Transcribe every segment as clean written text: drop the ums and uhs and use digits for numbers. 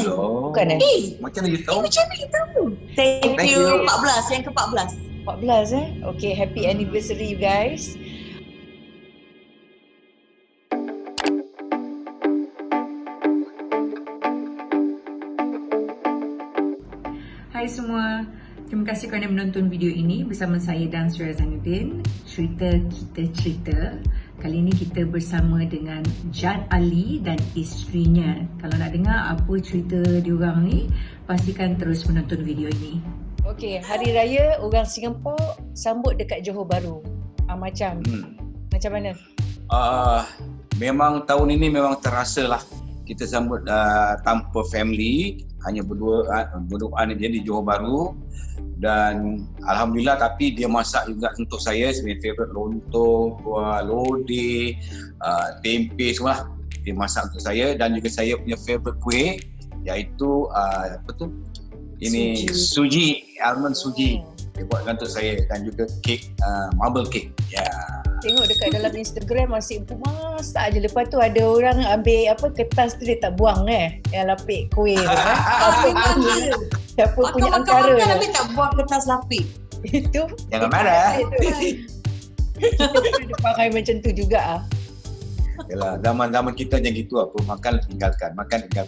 Oh. Bukan Macam mana you tahu? Macam mana you tahu? Thank you. 14, yang ke-14. 14 Okay, happy anniversary you guys. Hai semua, terima kasih kerana menonton video ini bersama saya dan Surya Zainuddin. Cerita kita cerita. Kali ini kita bersama dengan Jad Ali dan isterinya. Kalau nak dengar apa cerita diorang ni, pastikan terus menonton video ini. Okey, hari raya orang Singapura sambut dekat Johor Bahru. Macam mana? Memang tahun ini memang terasa lah kita sambut tanpa family, hanya berdua aja di Johor Bahru. Dan Alhamdulillah, tapi dia masak juga untuk saya sebagai favourite, lontong, kuah lodeh, tempe semua lah. Dia masak untuk saya, dan juga saya punya favourite kuih iaitu suji, almond suji. Dia buatkan untuk saya, dan juga kek, marble cake. Tengok dekat dalam Instagram masih masak je. Lepas tu ada orang ambil kertas tu dia tak buang yang lapik kuih tu. Apa tu? Siapa punya angkara? Makan tapi tak buang kertas lapik. Itu. Jangan marah. Kita kena pakai macam tu juga. Yalah, zaman kita macam gitu, apa makan tinggalkan.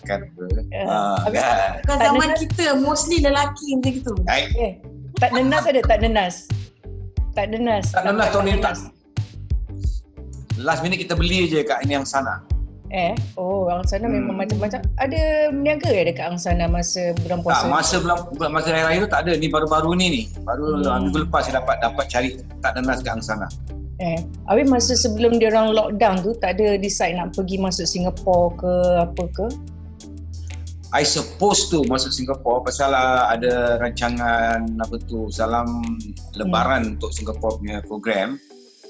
Kan. Bukan zaman kita, mostly lelaki macam gitu. Tak nenas ada? Tak nenas tahun ni tak. Last minute kita beli je kat ini Angsana. Angsana memang macam-macam. Ada berniaga dekat Angsana masa bulan puasa? Tak, masa hari raya tu tak ada. Ni baru-baru ni. Baru minggu lepas saya dapat cari tak nenas kat Angsana. Habis masa sebelum dia orang lockdown tu tak ada decide nak pergi masuk Singapura ke apa ke? I supposed to masuk Singapura pasal ada rancangan salam lebaran untuk Singapura punya program.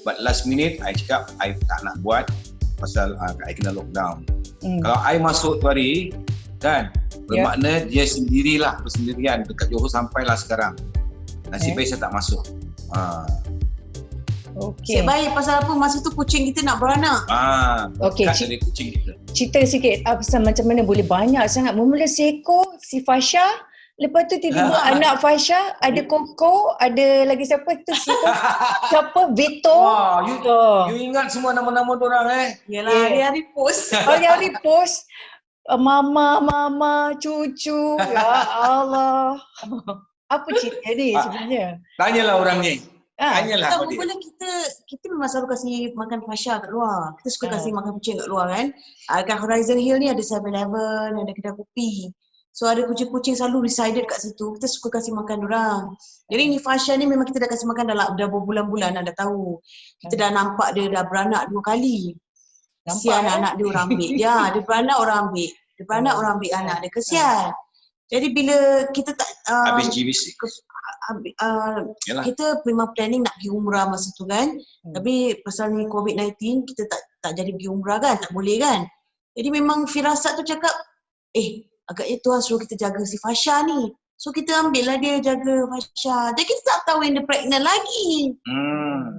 But last minute I cakap I tak nak buat pasal I kena lockdown. Kalau I masuk tu hari kan, bermakna dia bersendirian dekat Johor sampailah sekarang. Nasib baik saya tak masuk. Okey. Baik, pasal apa masa tu kucing kita nak beranak. Okey, dari kucing kita. Cerita sikit pasal macam mana boleh banyak sangat. Mula seekor si Fasha, lepas tu tiba-tiba anak Fasha, ada Koko, ada lagi siapa tu? Siapa? Vito. Wah, you ingat semua nama-nama diorang Yalah, hari-hari post. Hari-hari post. Mama, cucu. Ya Allah. Apa cerita ni sebenarnya? Tanyalah orang ni. Tanyalah Mula kita memang selalu kasi makan Fasha kat luar. Kita suka kasi makan kucing kat luar kan. Kat Horizon Hill ni ada 7-Eleven, ada kedai kopi. So ada kucing-kucing selalu resided kat situ. Kita suka kasi makan diorang. Jadi ni Fasha ni memang kita dah kasi makan dah berbulan-bulan dah tahu. Kita dah nampak dia dah beranak 2 kali. Kesian anak dia orang ambil. Dia beranak orang ambil. Dia beranak orang ambil anak dia. Kesian. Jadi bila kita tak habis GBC. Kita memang planning nak pergi umrah masa tu kan. Tapi pasal ni COVID-19 kita tak jadi pergi umrah kan, tak boleh kan. Jadi memang firasat tu cakap agaknya Tuhan suruh kita jaga si Fasha ni. So kita ambil lah dia jaga Fasha. Jadi kita tak tahu yang dia pregnant lagi.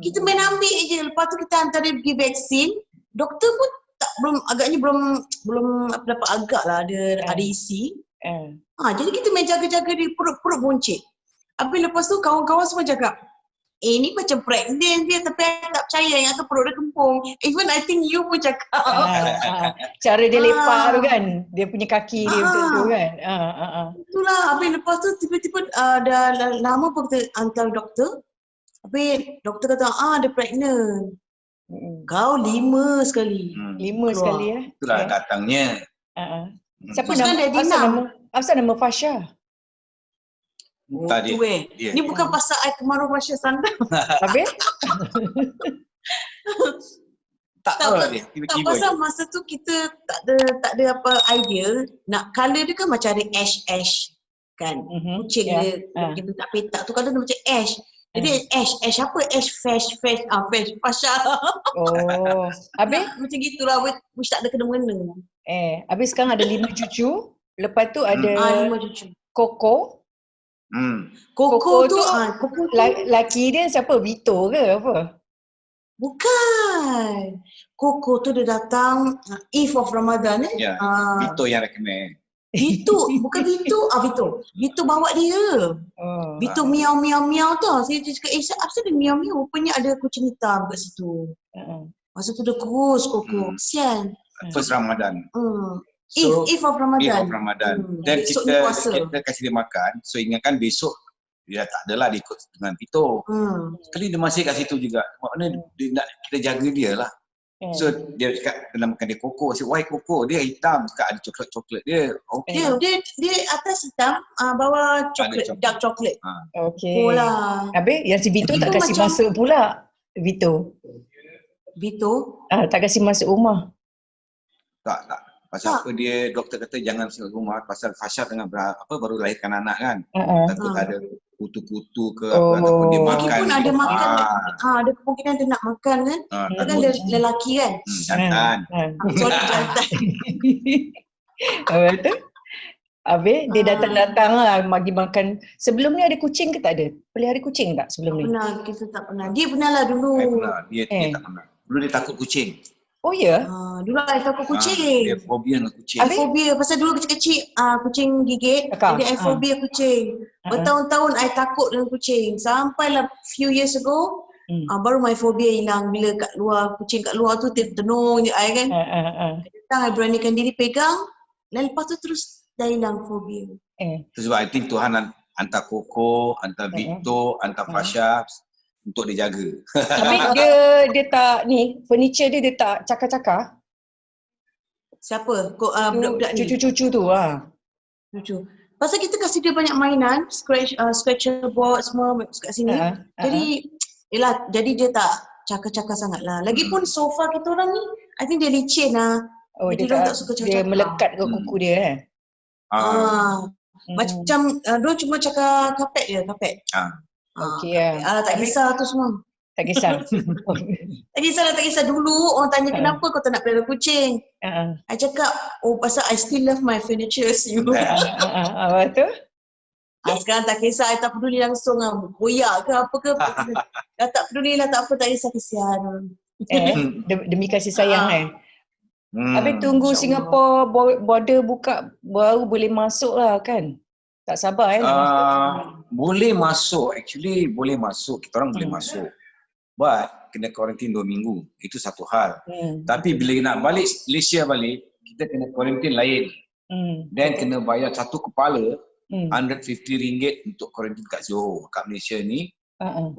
Kita main ambil je. Lepas tu kita hantar dia pergi vaksin. Doktor pun belum dapat agak lah ada isi. Jadi kita main jaga-jaga dia, perut buncit. Habis lepas tu kawan-kawan semua cakap, ni macam pregnant dia, tapi I tak percaya yang perut dia kempung. Even I think you pun cakap. Cara dia lepak tu kan, dia punya kaki dia betul-betul kan. Itulah, habis lepas tu tiba-tiba dah lama pun kita hantar doktor. Habis doktor kata, dia pregnant. Kau 5 sekali. 5 sekali Itulah datangnya. Siapa asal nama Fasha? Tadi. Ni bukan pasal I kemaru Fasha sandang. Habis? Tak tahu lah dia. Tak pasal masa tu kita tak ada apa idea. Nak colour dia kan macam ada ash kan. Kucing dia tak petak tu colour dia macam ash. Jadi ash apa? Ash fresh Fasha. Habis? Macam gitulah, wish tak ada kena-mengena. Habis sekarang ada 5 cucu. Lepas tu ada 5 cucu. Koko. Koko tu laki dia siapa? Vito ke apa? Bukan. Koko tu dia datang Eve of Ramadan Vito yang recommend. Vito, bukan Vito. Vito. Vito bawa dia. Oh. Vito miau miau miau tau. Saya cakap, apa dia miau miau? Rupanya ada kucing hitam kat situ. Masa tu dia kurus koko. Kesian. First Ramadan. Eve of Eve Ramadan. of Ramadan. Dan Besok ni puasa. kita kasih dia makan. So ingatkan besok dia tak adalah dia ikut dengan Vito. Sekali dia masih kat situ juga. Maknanya dia nak kita jaga dia lah. So dia cakap kena makan dia koko. Saya why koko? Dia hitam. Cakap ada coklat-coklat dia. Okay. Dia atas hitam, bawah coklat, dark coklat. Okey. Oh lah. Habis yang si Vito tak Vito kasih macam- masuk pula. Vito. Tak kasih masuk rumah. Tak. Pasal apa dia doktor kata jangan masuk rumah pasal Fasha tengah baru lahirkan anak kan. Takut ada kutu-kutu ke apa ataupun dia makan. Lagipun ada makan. Ada kemungkinan dia nak makan kan. Dia kan lelaki kan. Jantan. Sorry jantan. Betul? Habis dia datang-datang lah bagi makan. Sebelum ni ada kucing ke tak ada? Pelihara kucing tak sebelum ni? Kita tak pernah. Dia pernah lah dulu. Saya pernah. Dia tak pernah. Dulu dia takut kucing. Oh ya? Dulu I takut kucing. Dia fobia dengan kucing. I fobia pasal dulu kecil-kecil kucing gigit. Jadi I fobia kucing. Bertahun-tahun I takut dengan kucing. Sampailah few years ago baru my phobia hilang bila kat luar kucing kat luar tu tenung je I kan. Datang I beranikan diri pegang dan lepas tu terus dah hilang fobia. Itu sebab I think Tuhan hantar Koko, hantar Vito, hantar Fasha untuk dia jaga. Tapi dia tak ni, furniture dia tak cakar-cakar. Siapa? Budak-budak ni? Cucu-cucu tu Cucu. Pasal kita kasih dia banyak mainan, scratcher board semua kat sini. Jadi dia tak cakar-cakar sangat lah. Lagipun sofa kita orang ni, I think dia licin lah. Jadi dia tak suka cakar-cakar. Dia melekat ke kuku dia Macam dia cuma cakar kapet je, kapet. Okey lah. Tak kisah tu semua. Tak kisah. Tak kisah. Dulu orang tanya kenapa kau tak nak pelihara kucing. I cakap, pasal I still love my furniture. Betul? Sekarang tak kisah, I tak peduli langsung lah. Koyak ke apa ke. Dah tak peduli lah, tak apa, tak kisah, kesian. Demi kasih sayang Habis tunggu Singapore border buka baru boleh masuk lah kan? Tak sabar boleh masuk, actually boleh masuk, kita orang boleh masuk. But kena quarantine 2 minggu, itu satu hal. Tapi bila nak balik Malaysia kita kena quarantine lain. Dan kena bayar satu kepala RM150 untuk quarantine kat Johor, kat Malaysia ni.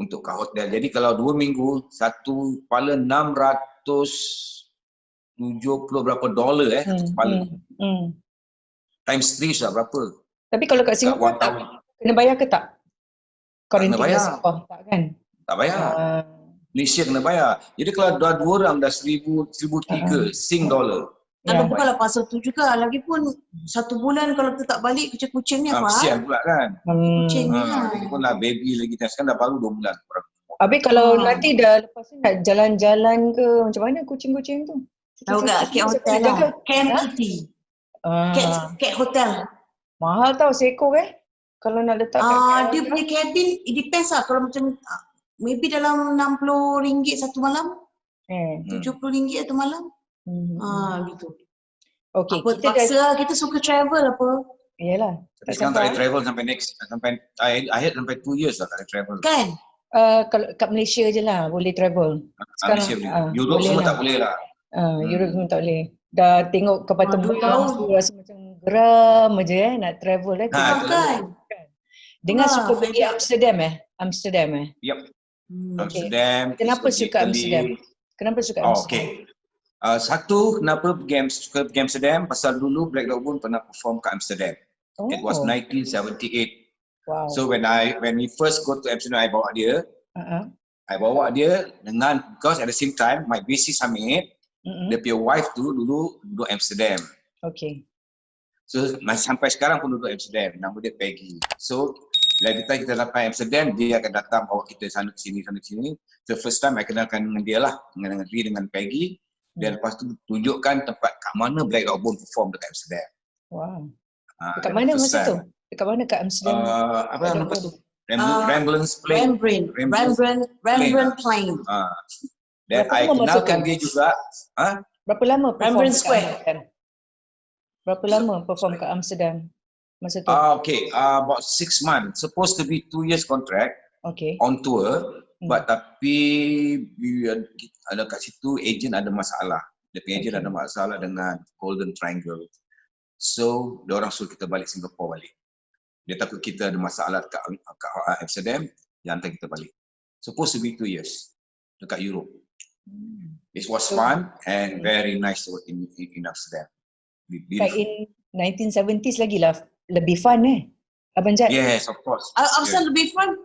Untuk kat hotel. Jadi kalau 2 minggu, satu kepala 670 berapa dolar satu kepala. Times 3 sudah berapa? Tapi kalau kat Singapura kena bayar ke tak? Kena bayar. Singapura tak kan? Tak bayar. Malaysia kena bayar. Jadi kalau dua orang dah 1,003 Sing dollar. Kalau bukanlah pasal tu juga. Lagipun 1 bulan kalau kita tak balik kucing-kucing ni apa? Kesian pula kan. Kucing ni kan. Lagipun dah baby lagi. Sekarang dah baru 2 bulan. Habis kalau nanti dah lepas ni nak jalan-jalan ke macam mana kucing-kucing tu? Tahu tak? Cat hotel lah. Camp Kitty. Cat hotel. Mahal tau seekor kalau nak letak kat dia punya cabin, it depends lah. Kalau macam maybe dalam RM60 satu malam. RM70 satu malam. Gitu. Okey, apa terpaksa lah, kita suka travel apa. Yalah. Tapi sekarang tak ada travel sampai akhir sampai 2 years lah tak ada travel. Kan? Kalau kat Malaysia je lah boleh travel. Sekarang Malaysia boleh. Europe semua tak boleh lah. Europe semua tak boleh. Dah tengok kapal terbang tu rasa macam geram aja nak travel kan. Dengan suka pergi Amsterdam Yep. Amsterdam. Kenapa suka Amsterdam? Okey. Satu, kenapa suka pergi Amsterdam? Pasal dulu Black Dog Moon pernah perform kat Amsterdam. It was 1978. Wow. So when we first go to Amsterdam, I bawa dia. I bawa dia dengan, because at the same time, my BC Summit, dia punya wife tu dulu duduk Amsterdam. Okay. So sampai sekarang pun duduk Amsterdam. Nama dia Peggy. So bila kita dapat Amsterdam, dia akan datang bawa kita sana ke sini. So first time I kenalkan dengan dia lah. Dengan Peggy. Dan lepas tu tunjukkan tempat kat mana Black Dog Moon perform dekat Amsterdam. Wow. Dekat mana masa tu? Dekat mana kat Amsterdam? Apa nama tu? Rembrandt's Plain. Rembrandt Plain. Dan I kenalkan dia juga. Berapa lama perform Rembrandt Square. Berapa lama perform kat Amsterdam masa tu? Okay, about 6 months. Supposed to be 2 years contract Okay. on tour, but tapi ada kat situ agent ada masalah. Dia punya agent ada masalah dengan Golden Triangle. So, dia orang suruh kita balik Singapore balik. Dia takut kita ada masalah kat Amsterdam, dia hantar kita balik. Supposed to be 2 years dekat Europe. It was fun and very nice to work in Amsterdam. Back in 1970s lagi lah, lebih fun Abang Jad? Yes, of course. Amsterdam lebih fun.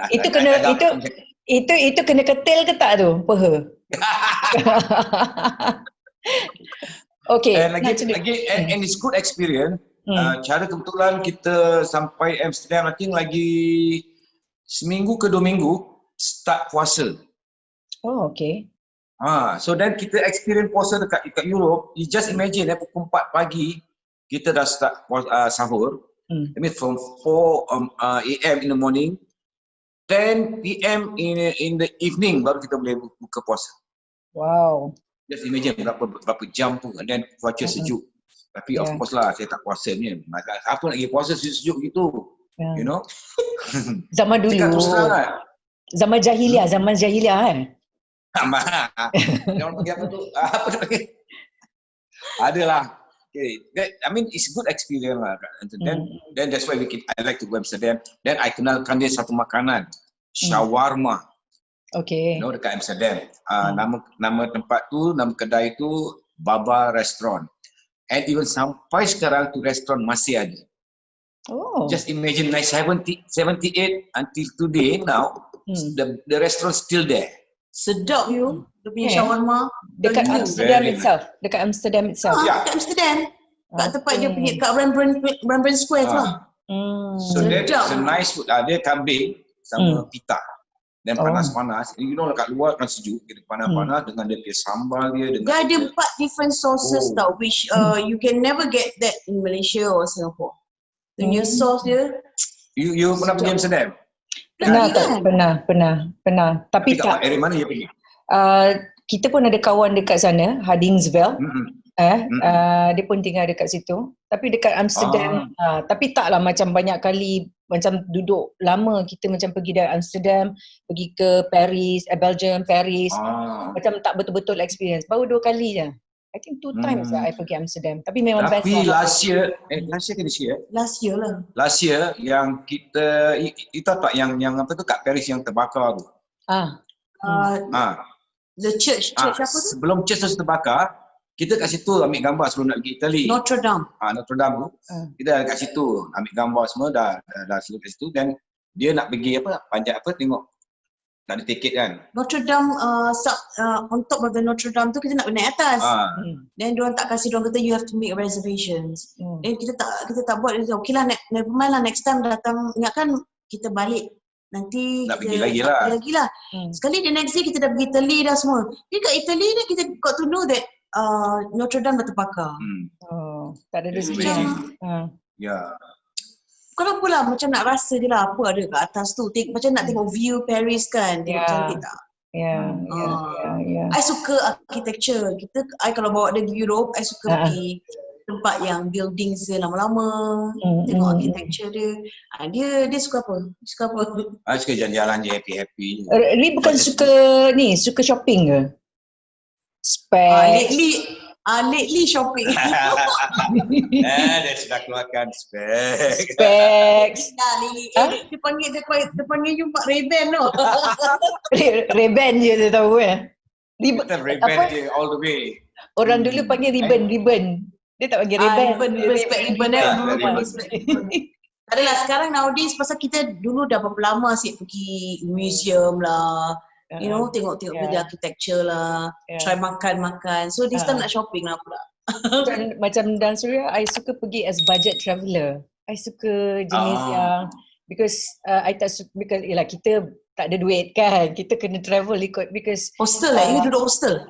Itu kena ketel ke tak tu? Peha. Okay. And and it's good experience. Cara kebetulan kita sampai Amsterdam, I think lagi seminggu ke 2 minggu start puasa. Oh, okay. So then kita experience puasa dekat Europe. You just imagine pukul 4 pagi kita dah start sahur. I mean from 4 AM in the morning, 10 PM in the evening baru kita boleh buka puasa. Wow. Just imagine berapa jam tu, and then cuaca sejuk. Tapi of course lah, saya tak puasa ni. Apa nak pergi puasa sejuk gitu? You know? Zaman dulu. Cakap terus terang kan? Zaman jahiliah kan? Jangan pergi apa tu? Apa tu panggil? Adalah. Okay. I mean, it's good experience lah. Then that's why I like to go Amsterdam. Then I kenalkan dia satu makanan. Shawarma. Okay. You know, dekat Amsterdam. Nama tempat tu, nama kedai tu Baba Restaurant. And even sampai sekarang tu restoran masih ada. Oh. Just imagine 78 until today now, the restaurant still there. Sedap you. Dia punya shawarma. Dekat Amsterdam itself. Dekat Amsterdam itself. Dekat Amsterdam. Kat tempat dia punya, kat Rembrandt Square tu lah. So that's a nice food. Dia kambing sama pita. Dan panas-panas. You know kat luar kan sejuk. Dia panas-panas dengan dia punya sambal dia. Dia ada 4 different sauces tau, which you can never get that in Malaysia or Singapore. Dia punya sauce dia. You pernah pergi Amsterdam? Pernah. Tapi tak. Area mana dia pergi? Kita pun ada kawan dekat sana, Hardingsville. Dia pun tinggal dekat situ. Tapi dekat Amsterdam, tapi taklah macam banyak kali macam duduk lama kita macam pergi dari Amsterdam, pergi ke Paris, Belgium, Paris. Macam tak betul-betul experience. Baru 2 kali je. I think 2 times lah I pergi Amsterdam. Tapi memang best. Tapi last year ke this year? Last year lah. Last year yang kita, itu tak yang apa tu kat Paris yang terbakar tu. The church apa tu? Sebelum church tu terbakar, kita kat situ ambil gambar sebelum nak pergi Italy. Notre Dame. Notre Dame tu. Kita kat situ ambil gambar semua dah sebelum kat situ, dan dia nak pergi panjat tengok. Tak ada tiket kan. Notre Dame on top of the Notre Dame tu kita nak naik atas. Then diorang tak kasi, diorang kata you have to make reservations. Then kita tak buat. Okay lah, never mind lah, next time datang, ingatkan kita balik. Nanti nak kita pergi lagi lah. Sekali the next day kita dah pergi Italy dah semua. Jadi kat Italy ni kita got to know that Notre Dame dah terbakar. Tak ada rezeki. Ya. Kalau pula macam nak rasa je lah apa ada kat atas tu. Macam nak tengok view Paris kan. Tengok cantik tak? Ya. I suka architecture. I kalau bawa dia ke Europe, I suka pergi tempat yang buildings dia lama-lama. Tengok architecture dia. Dia suka apa? Suka apa? I suka jalan-jalan je, happy-happy. Ni bukan suka shopping ke? Specs. Lately shopping. Dia sudah keluarkan specs. Dia panggil you Mak Ray-Ban tu. Ray-Ban je dia tahu Ray-Ban je all the way. Orang dulu panggil ribbon. Dia tak panggil Ray-Ban. Ribbon. Adalah sekarang nowadays, pasal kita dulu dah berapa lama asyik pergi museum lah. You know, tengok benda architecture lah, try makan. So this time nak shopping lah pula. Macam Dan Surya, I suka pergi as budget traveller. I suka jenis yang because I tak suka, because yalah kita tak ada duit kan. Kita kena travel ikut because hostel you duduk hostel.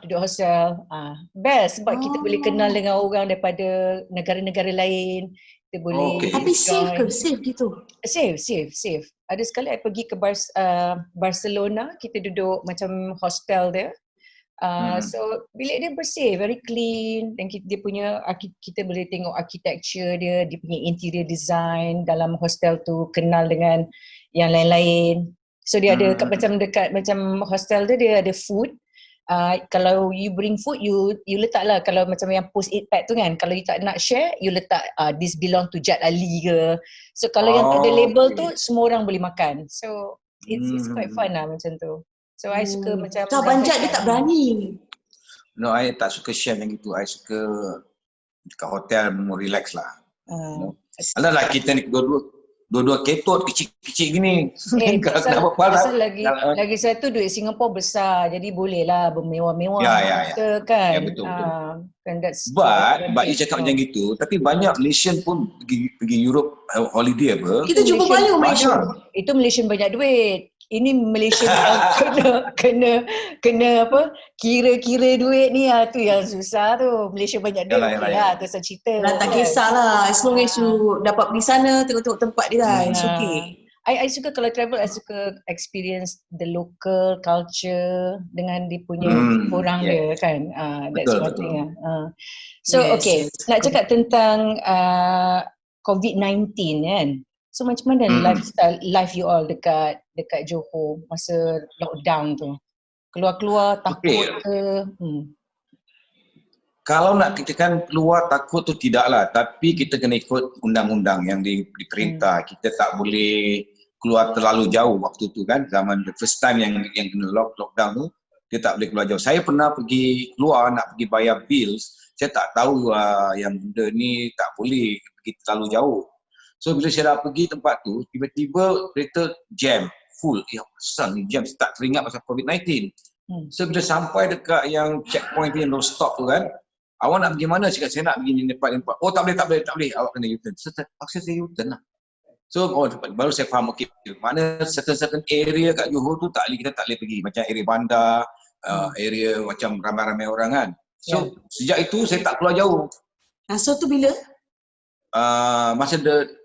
Duduk hostel. Best sebab kita boleh kenal dengan orang daripada negara-negara lain. Kita boleh Tapi safe ke? Safe gitu? Safe. Ada sekali I pergi ke Barcelona, kita duduk macam hostel dia. So bilik dia bersih, very clean, dan dia punya kita boleh tengok architecture dia punya interior design dalam hostel tu kenal dengan yang lain-lain. So dia ada macam hostel dia ada food. Kalau you bring food, you letaklah, kalau macam yang post it pad tu kan, kalau you tak nak share, you letak this belong to Jad Ali ke. So kalau yang tak ada label tu, semua orang boleh makan. So it's quite fun lah macam tu. So I suka macam So Abang Jad dia tak berani. No, I tak suka share yang gitu. I suka dekat hotel more relax lah. Alah lah kita ni dua-dua ketot kecil-kecil gini. Pasal lagi satu duit Singapore besar, jadi boleh lah bermewah-mewah. Ya, kan. Ya, betul. Kan But you cakap macam gitu, tapi banyak Malaysian pun pergi Europe holiday apa. Kita jumpa banyak Malaysia. Itu Malaysian banyak duit. Ini Malaysia kena apa? Kira-kira duit ni tu yang susah tu. Malaysia banyak duit lah, tu saya cerita. Tak kisahlah, as long as you dapat pergi sana, tengok-tengok tempat dia lah, it's okay. I suka kalau travel, I suka experience the local culture dengan dia punya orang dia kan. That's one thing. So okay, nak cakap tentang COVID-19 kan. So macam mana life you all dekat Johor masa lockdown tu? Keluar-keluar takut ke? Kalau nak kita kan keluar takut tu tidaklah, tapi kita kena ikut undang-undang yang diperintah. Kita tak boleh keluar terlalu jauh waktu tu kan, zaman the first time yang kena lockdown tu, dia tak boleh keluar jauh. Saya pernah pergi keluar nak pergi bayar bills, saya tak tahu yang benda ni tak boleh pergi terlalu jauh. So bila saya dah pergi tempat tu, tiba-tiba kereta jam, full. Asal ni jam, saya tak teringat pasal COVID-19. So bila sampai dekat yang checkpoint yang no stop tu kan, awak nak pergi mana? Saya nak pergi tempat. Oh tak boleh. Awak kena U-turn. Paksa saya U-turn lah. So baru saya faham, okay, mana certain area kat Johor tu kita tak boleh pergi. Macam area bandar, area macam ramai-ramai orang kan. So sejak itu saya tak keluar jauh. So tu bila? Masa the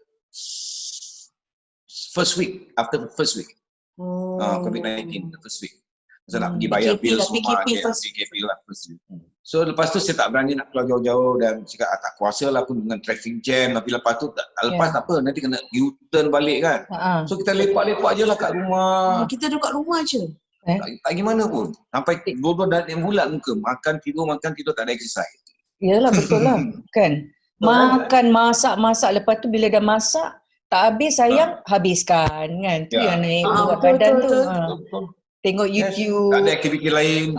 first week, after the first week. COVID-19, the first week. Saya nak pergi bayar bil semua, PKP lah first week. So lepas tu saya tak berani nak keluar jauh-jauh dan cakap tak kuasa lah pun dengan traffic jam. Tapi lepas tu tak apa, nanti kena U-turn balik kan. So kita lepak-lepak je lah kat rumah. Kita duduk kat rumah je. Tak gimana pun. Sampai 2 bulan muka. Makan tidur, tak ada exercise. Yalah betul lah kan. Makan, masak. Lepas tu bila dah masak, tak habis sayang, habiskan kan. Tu yang naik berat badan tu. Tengok YouTube. Tak ada aktiviti lain.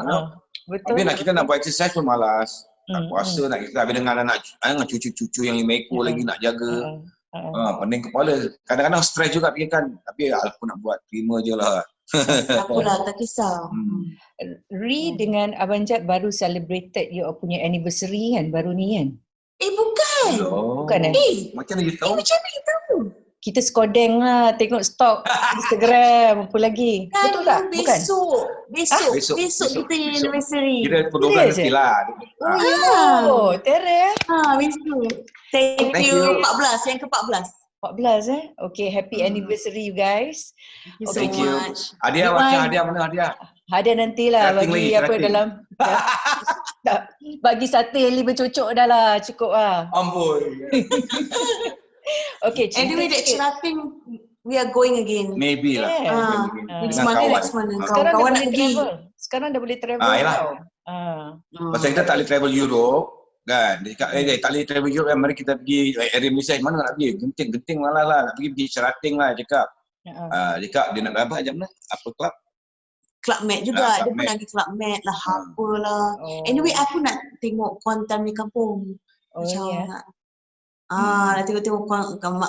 Betul. Tapi kita nak buat exercise pun malas. Tak puasa nak kita. Habis dengan anak cucu-cucu yang 5 ekor lagi nak jaga. Pening kepala. Kadang-kadang stres juga fikirkan. Tapi apa nak buat, terima je lah. Tak apalah, tak kisah. Dengan Abang Jad baru celebrated your punya anniversary kan, baru ni kan? Bukan. Bukan Macam mana you tahu? Macam mana you tahu? Kita skodeng lah, tengok stok Instagram, apa lagi. Betul tak? Bukan? Besok kita anniversary. Kira program nanti lah. Tereh. Besok. Thank you. 14, yang ke-14. 14 Okay, happy anniversary you guys. Thank you so much. Hadiah macam hadiah mana hadiah? Hadiah nantilah bagi apa dalam bagi sate yang bercocok dah lah, cukup lah. Amboi. Okay, anyway, that Cerating we are going again. Maybe lah. Next month. Kawan nak pergi. Sekarang dah boleh travel. Pasal kita tak boleh travel Europe kan. Dia cakap tak boleh travel Europe kan, mari kita pergi area Malaysia. Mana nak pergi? Genting lah nak pergi Cerating lah cakap. Dia cakap dia nak apa jam mana? Apa club? Club Med juga. Dia pun nak pergi Club Med lah, apalah. Anyway, aku nak tengok Kuantan di kampung. Macam nak tengok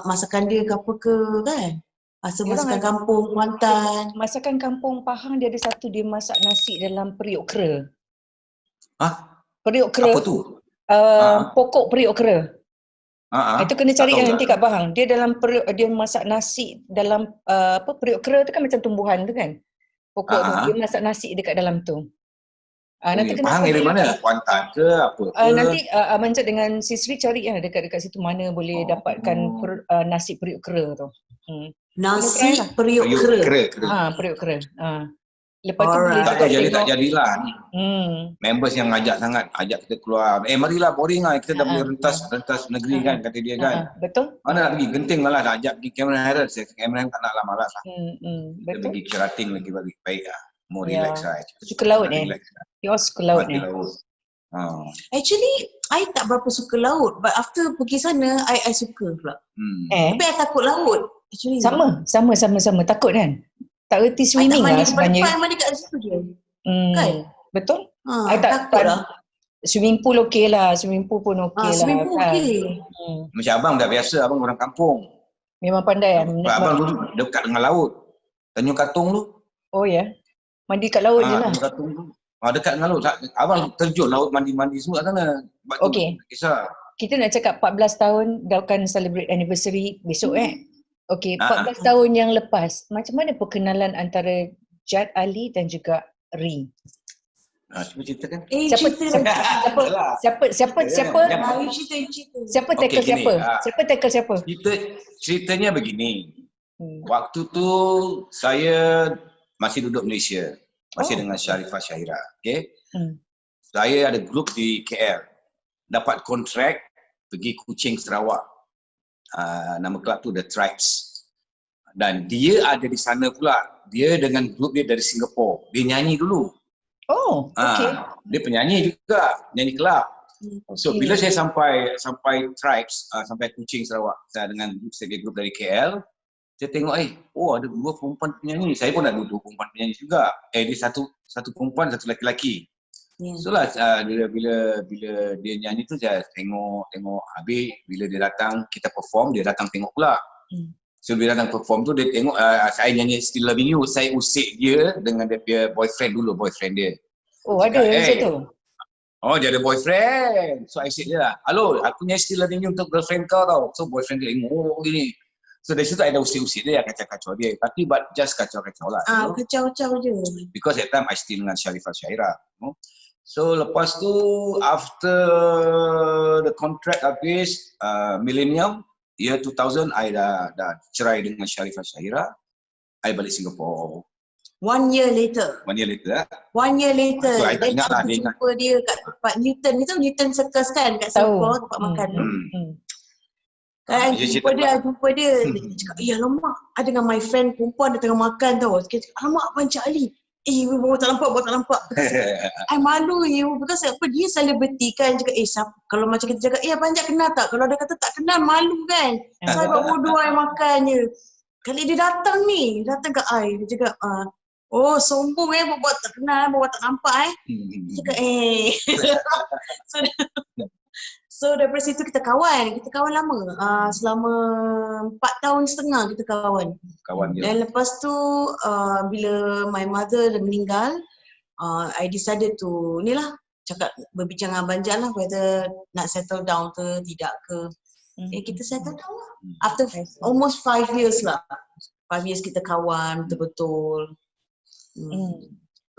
masakan dia ke apa ke kan. Masakan kampung Kuantan. Masakan kampung Pahang dia ada satu, dia masak nasi dalam periuk kera. Periuk kera. Apa tu? Pokok periuk kera. Itu kena cari nanti kat Pahang. Dia dalam periuk, dia masak nasi dalam periuk kera tu kan macam tumbuhan tu kan. Pokok tu dia masak nasi dekat dalam tu. Nanti kena Pahang area mana? Kuantan ke apa? Nanti Abang Jad dengan Sisri cari dekat situ mana boleh dapatkan nasi periuk kera tu. Nasi periuk kera. Periuk kera. Lepas tu boleh Alright. Tak juga tahu jadi tengok. tak jadilah ni. Hmm. Members yang ajak sangat, ajak kita keluar. Marilah boring lah, kita dah boleh rentas negeri kan, kata dia kan. Betul? Mana nak pergi, genting malah nak ajak pergi Cameron Highlands. Cameron Highlands tak nak lah, malas lah. Kita Betul. pergi Kerating lagi baik lah. More Ya. relax lah. Kita Suka laut nak eh? relax lah. You suka laut Mati ni? laut. Actually, I tak berapa suka laut. But after pergi sana, I suka pula. Tapi I takut laut. Actually. Sama. Takut kan? Tak reti I tak swimming mandi lah depan sebenarnya. depan, I mandi kat situ je. Kan? Betul? I Takut lah. Swimming pool okey lah. Swimming pool pun okey lah. Swimming pool kan? okey. Macam abang dah biasa, abang orang kampung. Memang pandai. Abang dulu dekat dengan laut. Tanjung Katong tu. Oh ya? Mandi kat laut je lah. Tanjung Katong tu. Dekat dengan laut. Abang terjun laut, mandi-mandi semua kat sana. Sebab tu Okey. kisah. Kita nak cakap 14 tahun dah akan celebrate anniversary besok Okey, 14 tahun yang lepas, macam mana perkenalan antara Jad Ali dan juga Ri? Cuba ceritakan. Siapa You cerita. siapa tackle Okey, gini, siapa? Siapa tackle siapa? Ceritanya begini. Waktu tu saya masih duduk Malaysia. Masih dengan Sharifah Syahira. Okay? Saya ada grup di KL. Dapat kontrak pergi Kuching, Sarawak. Nama kelab tu The Tribes. Dan dia ada di sana pula. Dia dengan grup dia dari Singapura. Dia nyanyi dulu. Oh, okey. Dia penyanyi juga, nyanyi kelab. So bila saya sampai Tribes, sampai Kuching, Sarawak, saya dengan grup dari KL, saya tengok ada dua perempuan penyanyi. Saya pun ada dua perempuan penyanyi juga. Dia satu perempuan, satu lelaki. So lah bila dia nyanyi tu saya tengok habis bila dia datang kita perform, dia datang tengok pula. So bila datang perform tu dia tengok saya nyanyi Still Loving You, saya usik dia dengan dia boyfriend dia. Oh ada macam tu? Oh dia ada boyfriend. So I usik dia lah. Halo, aku nyanyi Still Loving You untuk girlfriend kau tau. So boyfriend dia gini. So dari situ ada usik-usik dia, kacau-kacau dia. Tapi but just kacau-kacau lah. Kacau-kacau je. Because that time I still dengan Sharifah Syahira. So lepas tu after the contract habis millennium year 2000 I dah cerai dengan Sharifah Syahira. I balik Singapore. 1 year later. 1 year later. 1 year later. So I tak ingat lah, dia ingat. Jumpa dia kat tempat Newton. Itu Newton Circus kan kat Singapore, tempat makan tu. Kan jumpa dia. Dia cakap, alamak. I dengan my friend perempuan dia tengah makan tau. Dia cakap, alamak Abang Cik Ali. Bawa tak nampak. I malu because dia selebriti kan. Cakap, kalau macam kita cakap, Abang Cik kenal tak? Kalau dia kata tak kenal, malu kan. So I buat bodoh, I makan je. Kali dia datang ke I. Dia cakap, sombong buat tak kenal, buat tak nampak Dia cakap, So daripada situ kita kawan lama. Selama 4 tahun setengah kita kawan dia. Dan lepas tu bila my mother dah meninggal, I decided to cakap berbincang dengan Abang Jad lah whether nak settle down ke tidak ke. Kita settle down lah. After almost 5 years lah. 5 years kita kawan betul-betul.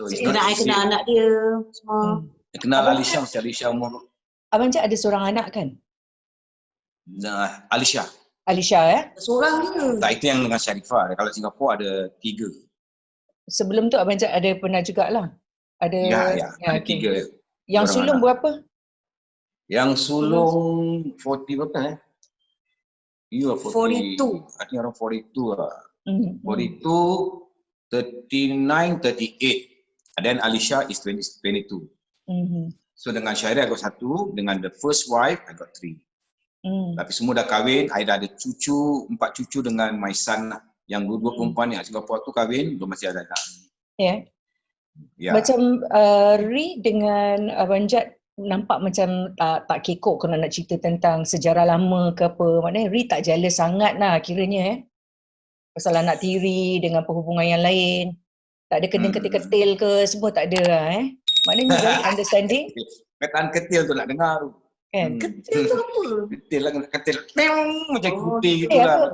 I kenal anak dia semua. Kenal Alisha umur. Abang Cik ada seorang anak kan? Alisha. Seorang je. Tak, itu yang dengan Sharifah. Kalau Singapura ada 3. Sebelum tu Abang Cik ada pernah jugalah. Ada ada 3. Yang sulung berapa? Yang sulung 40 berapa You are 42. I think around 42 lah. 42, 39, 38. And then Alisha is 22. So dengan Syahira I got 1, dengan the first wife I got 3. Tapi semua dah kahwin, I dah ada 4 cucu dengan my son lah. Yang dua perempuan yang Singapura tu kahwin, belum masih ada anak. Macam Ri dengan Abang Jad nampak macam tak kekok kalau nak cerita tentang sejarah lama ke apa. Maknanya Ri tak jealous sangat lah kiranya pasal anak tiri dengan perhubungan yang lain. Tak ada kena ketil-ketil ke, semua tak ada lah Maknanya very understanding. Kataan ketil tu nak dengar tu. Kan? Ketil tu apa? Ketil lah, ketil. Macam kuti gitu lah.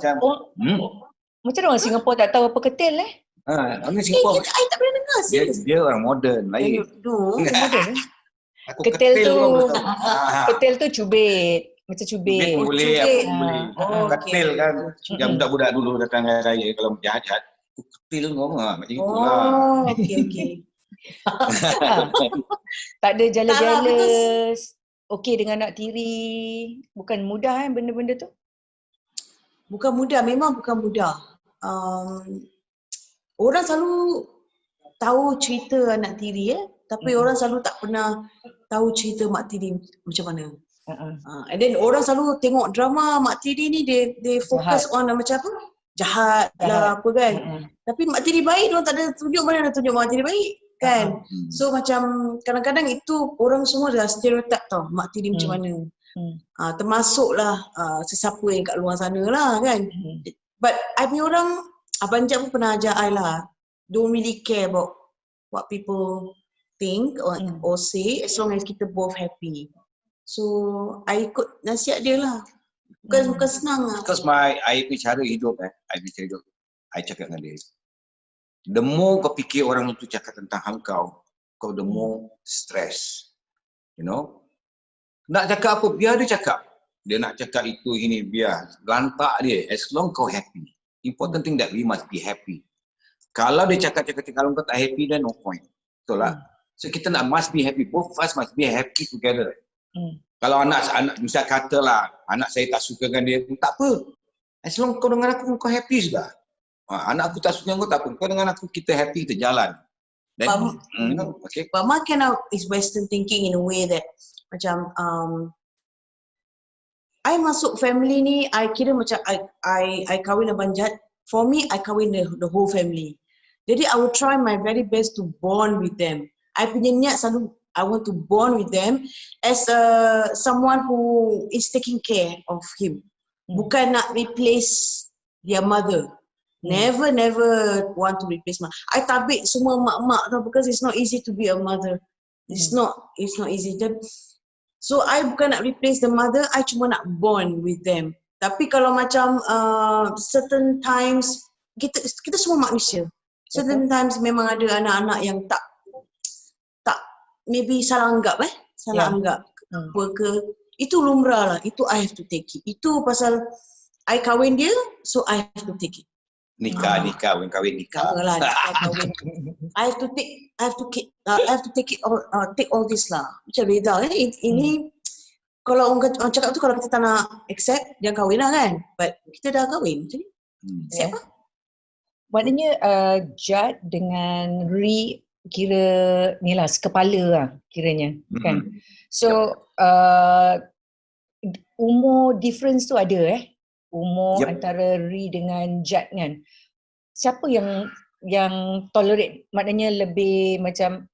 Macam orang Singapura tak tahu apa ketil Orang Singapura. I tak pernah dengar Dia orang moden, lain. Modern Ketil tu cubit. Macam cubit. Boleh, boleh. Ketil kan. Yang budak-budak dulu datang raya kalau jahat-jahat. aku ketil kau macam itulah. Okey. Tak ada Tak lah, jealous. Okey dengan nak tiri. Bukan mudah benda-benda tu. Bukan mudah, memang bukan mudah. Orang selalu tahu cerita anak tiri tapi orang selalu tak pernah tahu cerita mak tiri macam mana. And then orang selalu tengok drama mak tiri ni they focus on macam apa? Jahat lah apa kan. Tapi mak tiri baik orang tak ada tunjuk, mana ada tunjuk mak tiri baik kan. So macam kadang-kadang itu orang semua dah stereotip tau mak tiri macam mana. Termasuklah sesiapa yang kat luar sana lah kan. But I punya orang, Abang Jad pun pernah ajar I lah, don't really care about what people think or say as long as kita both happy. So I ikut nasihat dia lah. Bukan senang lah. Because I punya cara hidup I cakap dengan dia, the more kau fikir orang tu cakap tentang kau the more stress. You know, nak cakap apa, biar dia cakap. Dia nak cakap itu ini, biar lantak dia, as long kau happy. Important thing that we must be happy. Kalau dia cakap kalau kau tak happy, then no point. Betul lah. So kita must be happy, both of us must be happy together. Kalau anak misal katalah anak saya tak suka dengan dia, tak apa, as long kau dengan aku kau happy sudah. Anak aku tak suka dengan kau, tak apa, kau dengan aku kita happy, kita jalan. Then, okay. But Mak now is Western thinking in a way that macam I masuk family ni, I kira macam I kahwin Abang Jad. For me, I kahwin the whole family. Jadi I will try my very best to bond with them. I punya niat selalu I want to bond with them as someone who is taking care of him. Bukan nak replace their mother. Never want to replace mak. I tabik semua mak-mak tau, because it's not easy to be a mother. It's not easy. So I bukan nak replace the mother, I cuma nak bond with them. Tapi kalau macam certain times, kita semua manusia. Certain times memang ada anak-anak yang tak maybe salah anggap anggap apa ke. Itu lumrah lah, itu I have to take it. Itu pasal I kahwin dia, so I have to take it. Nikah, kahwin nikah. Lah, kahwin. I have to take it all, take all this lah. Macam Reza ini kalau orang cakap tu, kalau kita tak nak accept, dia kahwin lah kan. But kita dah kahwin, jadi accept lah. Maknanya Jad dengan Ri kira ni lah sekepala lah kiranya kan. So umur difference tu ada umur antara Ri dengan Jad kan. Siapa yang tolerate, maknanya lebih macam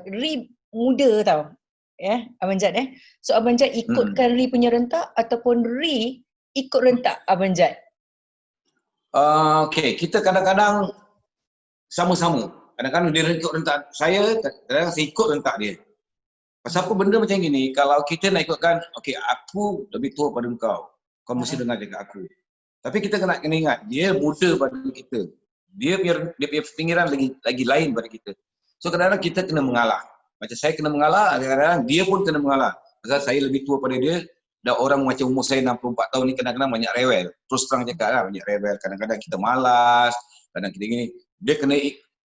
Ri muda tau Abang Jad So Abang Jad ikutkan Ri punya rentak ataupun Ri ikut rentak Abang Jad? Okay, kita kadang-kadang sama-sama. Kadang-kadang dia ikut rentak saya, kadang-kadang saya ikut rentak dia. Pasal apa benda macam gini, kalau kita nak ikutkan, okay, aku lebih tua pada kau mesti dengar cakap aku. Tapi kita kena ingat, dia muda pada kita. Dia punya fikiran lagi lain pada kita. So kadang-kadang kita kena mengalah. Macam saya kena mengalah, kadang-kadang dia pun kena mengalah. Pasal saya lebih tua pada dia, dan orang macam umur saya 64 tahun ni kadang-kadang banyak rewel. Terus terang cakap lah, banyak rewel. Kadang-kadang kita malas, kadang kita gini. Dia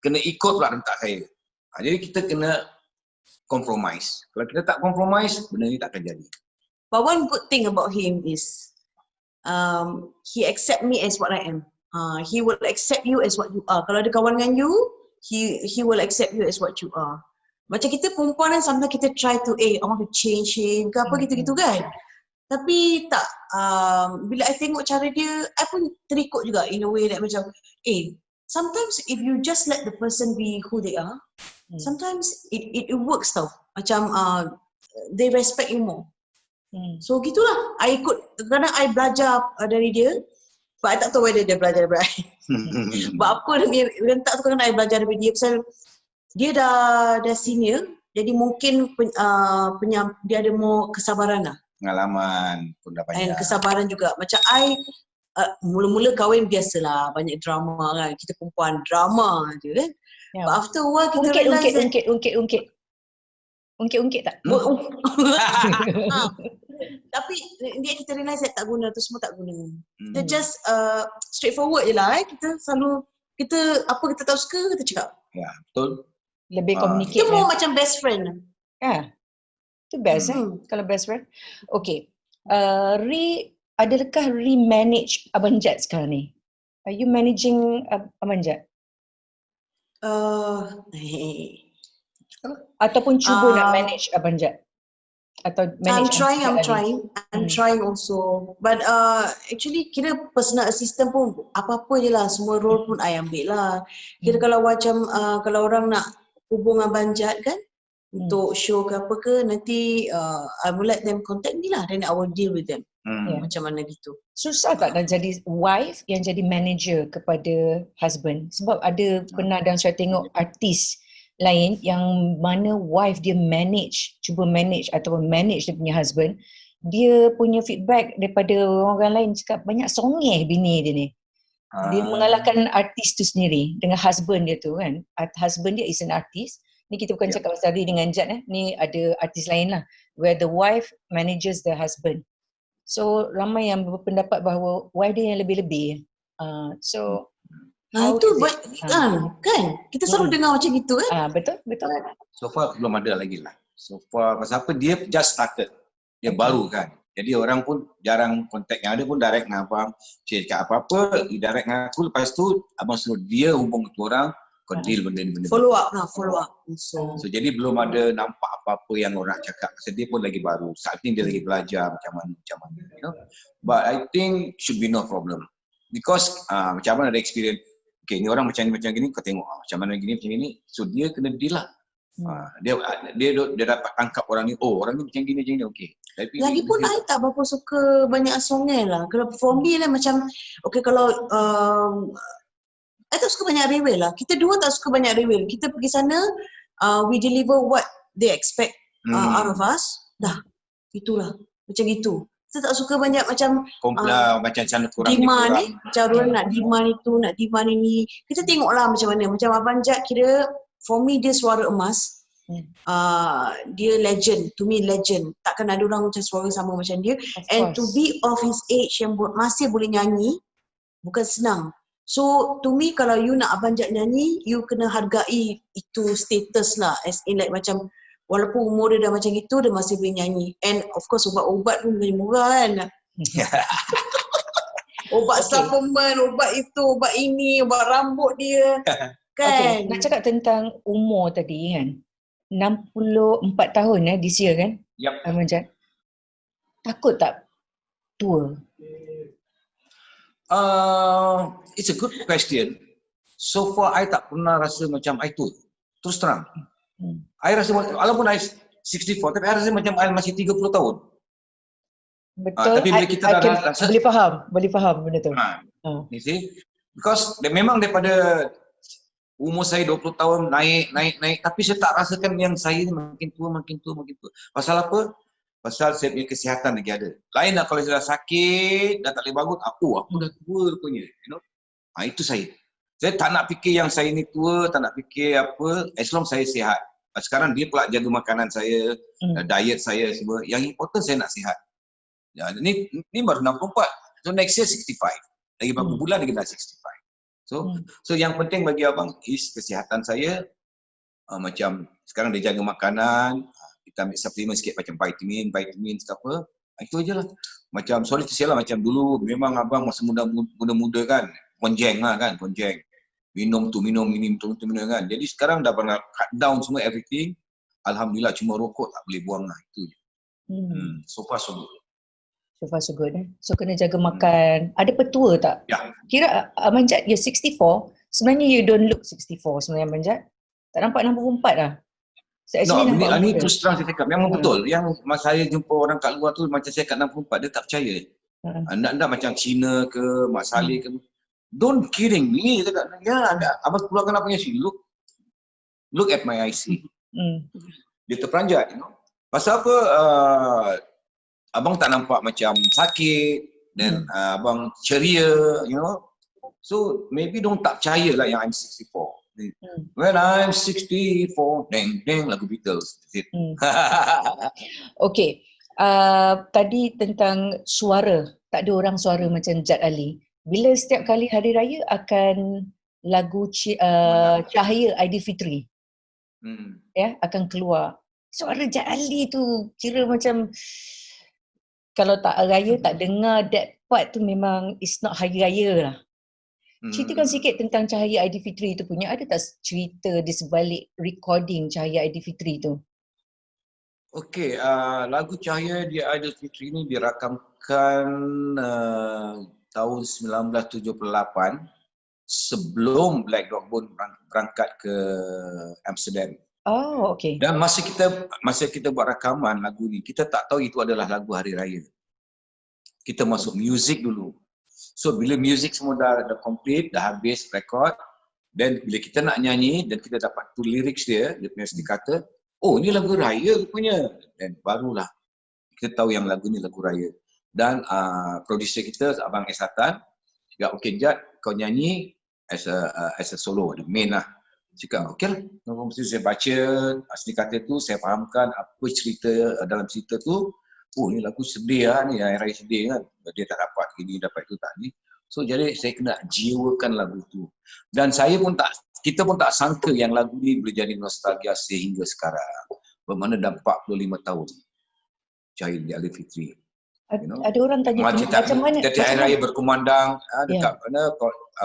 kena ikut pula rentak saya. Jadi kita kena compromise. Kalau kita tak compromise, benda ni tak akan jadi. But one good thing about him is he accept me as what I am. He will accept you as what you are. Kalau ada kawan dengan you, he will accept you as what you are. Macam kita perempuan kan, sometimes kita try to I want to change him ke apa gitu-gitu kan. Tapi tak, bila I tengok cara dia, I pun terikut juga in a way that macam sometimes if you just let the person be who they are, sometimes it works tau. Macam they respect you more. So gitulah, I ikut, kadang I belajar dari dia, but I tak tahu whether dia belajar dari I. But apa dia rentak tu, kadang I belajar dari dia pasal dia dah senior, jadi mungkin dia ada more kesabaran lah. Pengalaman pun dah banyak. And kesabaran juga. Macam I mula-mula kahwin biasalah, banyak drama kan. Kita perempuan drama je kan. But after a while kita realise Ungkit tak? Tapi dia kita realise that tak guna, tu semua tak guna. Kita just straightforward je lah. Kita selalu kita apa kita tak suka, kita cakap. Ya, betul. Lebih Ah. communicate Kita more macam best friend. Itu best kalau best friend. Okay. Adakah Ri manage Abang Jad sekarang ni? Are you managing Abang Jad? Ataupun cuba nak manage Abang Jad? Atau manage I'm Abang Jad lagi? trying also. But actually kira personal assistant pun apa-apa je lah, semua role pun I ambil lah. Kira kalau macam kalau orang nak hubung Abang Jad kan untuk show ke apa ke, nanti I will let them contact me lah, then I will deal with them. Macam mana gitu. Susah tak nak jadi wife yang jadi manager kepada husband? Sebab ada pernah dan saya tengok artis lain yang mana wife dia cuba manage ataupun manage dia punya husband, dia punya feedback daripada orang lain cakap banyak songeh bini dia ni. Dia mengalahkan artis tu sendiri dengan husband dia tu kan. Husband dia is an artist. Ni kita bukan cakap pasal Ri dengan Jad ni ada artis lain lah. Where the wife manages the husband. So ramai yang berpendapat bahawa wife dia yang lebih-lebih. Itu kan kita selalu dengar macam gitu kan. Betul. So far belum ada lagi lah. So far pasal apa, dia just started. Dia baru kan. Jadi orang pun jarang kontak. Yang ada pun direct dengan abang. Cakap apa-apa, direct dengan aku. Lepas tu abang suruh dia hubung ke orang, kau deal benda-benda. Follow up. So jadi belum ada nampak apa-apa yang orang cakap. Pasal dia pun lagi baru. Saat ni dia lagi belajar macam mana. You know? But I think should be no problem. Because macam mana ada experience. Okay, ni orang macam gini, kau tengok macam mana gini, macam gini. So dia kena deal lah. Dia dapat tangkap orang ni. Oh, orang ni macam gini, okey. Lagipun I tak berapa suka banyak songel lah. Kalau for me lah macam, okay kalau I tak suka banyak rewel lah. Kita dua tak suka banyak rewel. Kita pergi sana, we deliver what they expect out of us. Dah, itulah. Macam gitu. Kita tak suka banyak macam macam sana kurang demand ni. Macam orang nak demand itu, nak demand ini. Kita tengoklah macam mana. Macam Abang Jad kira, for me dia suara emas. Dia legend. To me legend. Takkan ada orang macam suara sama macam dia. And to be of his age yang masih boleh nyanyi, bukan senang. So to me kalau you nak Abang Jad nyanyi, you kena hargai itu status lah. As in like macam walaupun umur dia dah macam itu, dia masih boleh nyanyi. And of course ubat-ubat pun lebih murah kan. Ubat supplement, ubat itu, ubat ini, ubat rambut dia. Kan? Okay, nak cakap tentang umur tadi kan. 64 tahun this year kan? Yep. Abang Jad. Takut tak tua? It's a good question. So far, I tak pernah rasa macam I tua. Terus terang. I rasa, walaupun I 64, tapi I rasa macam I masih 30 tahun. Betul. Tapi bila kita dah rasa, boleh faham benda tu. You see? Because memang daripada umur saya 20 tahun naik. Tapi saya tak rasakan yang saya ni makin tua. Pasal apa? Pasal saya punya kesihatan lagi ada. Lain lah kalau saya dah sakit, dah tak boleh bangun, aku dah tua rupanya. You know? Itu saya. Saya tak nak fikir yang saya ni tua, tak nak fikir apa, as long saya sihat. Sekarang dia pula jaga makanan saya, diet saya semua. Yang important saya nak sihat. Ya, ni baru 64. So next year 65. Lagi berapa bulan lagi dah 65. So yang penting bagi abang is kesihatan saya. Macam sekarang dia jaga makanan, kita ambil suplemen sikit macam vitamin apa. Itu aje lah. Macam sorry to say lah, macam dulu memang abang masa muda-muda kan, konjeng kan. Minum kan. Jadi sekarang dah pernah cut down semua everything. Alhamdulillah, cuma rokok tak boleh buang lah. Itu je. So far so good. So far so good. So kena jaga makan. Ada petua tak? Ya. Kira Abang Jad, you're 64. Sebenarnya you don't look 64 sebenarnya Abang Jad. Tak nampak 64 dah. So actually ni terus terang saya cakap. Memang betul. Yang masa saya jumpa orang kat luar tu, macam saya kat 64, dia tak percaya. Anda macam Cina ke, Mak Saleh ke. Don't kidding me. Ya, abang keluarkan apa yang sih. Look at my IC. Dia terperanjat, you know. Pasal apa, abang tak nampak macam sakit dan abang ceria, you know. So maybe don't tak percaya lah yang I'm 64. When I'm 64, deng lagu Beatles. Okay. Tadi tentang suara. Tak ada orang suara macam Jad Ali. Bila setiap kali hari raya akan lagu Cahaya Aidilfitri akan keluar. Suara Jad Ali tu kira macam kalau tak raya tak dengar that part tu memang it's not hari raya lah. Ceritakan sikit tentang Cahaya Aidilfitri tu punya. Ada tak cerita di sebalik recording Cahaya Aidilfitri tu? Okey, lagu Cahaya di Aidilfitri ni dirakamkan tahun 1978 sebelum Black Dog Bone berangkat ke Amsterdam. Oh, okey. Dan masa kita buat rakaman lagu ni, kita tak tahu itu adalah lagu hari raya. Kita masuk music dulu. So bila music semua dah complete, dah habis record, dan bila kita nak nyanyi dan kita dapat tu lyrics dia punya kata, oh ni lagu raya rupanya. Dan barulah kita tahu yang lagu ni lagu raya. Dan producer kita Abang Esatan cakap, okey Jad, kau nyanyi as a solo, the main lah. Cakap, okey lah. Mesti saya baca asli kata tu, saya fahamkan apa cerita dalam cerita tu. Oh ni lagu sedih lah ni, raya sedih kan. Dia tak dapat ini, dapat itu tak ni. So jadi saya kena jiwakan lagu tu. Dan kita pun tak sangka yang lagu ni boleh jadi nostalgia sehingga sekarang. Bermakna dah 45 tahun Cahaya di Aidilfitri. Ada orang tanya macam mana? Setiap hari raya berkumandang dekat mana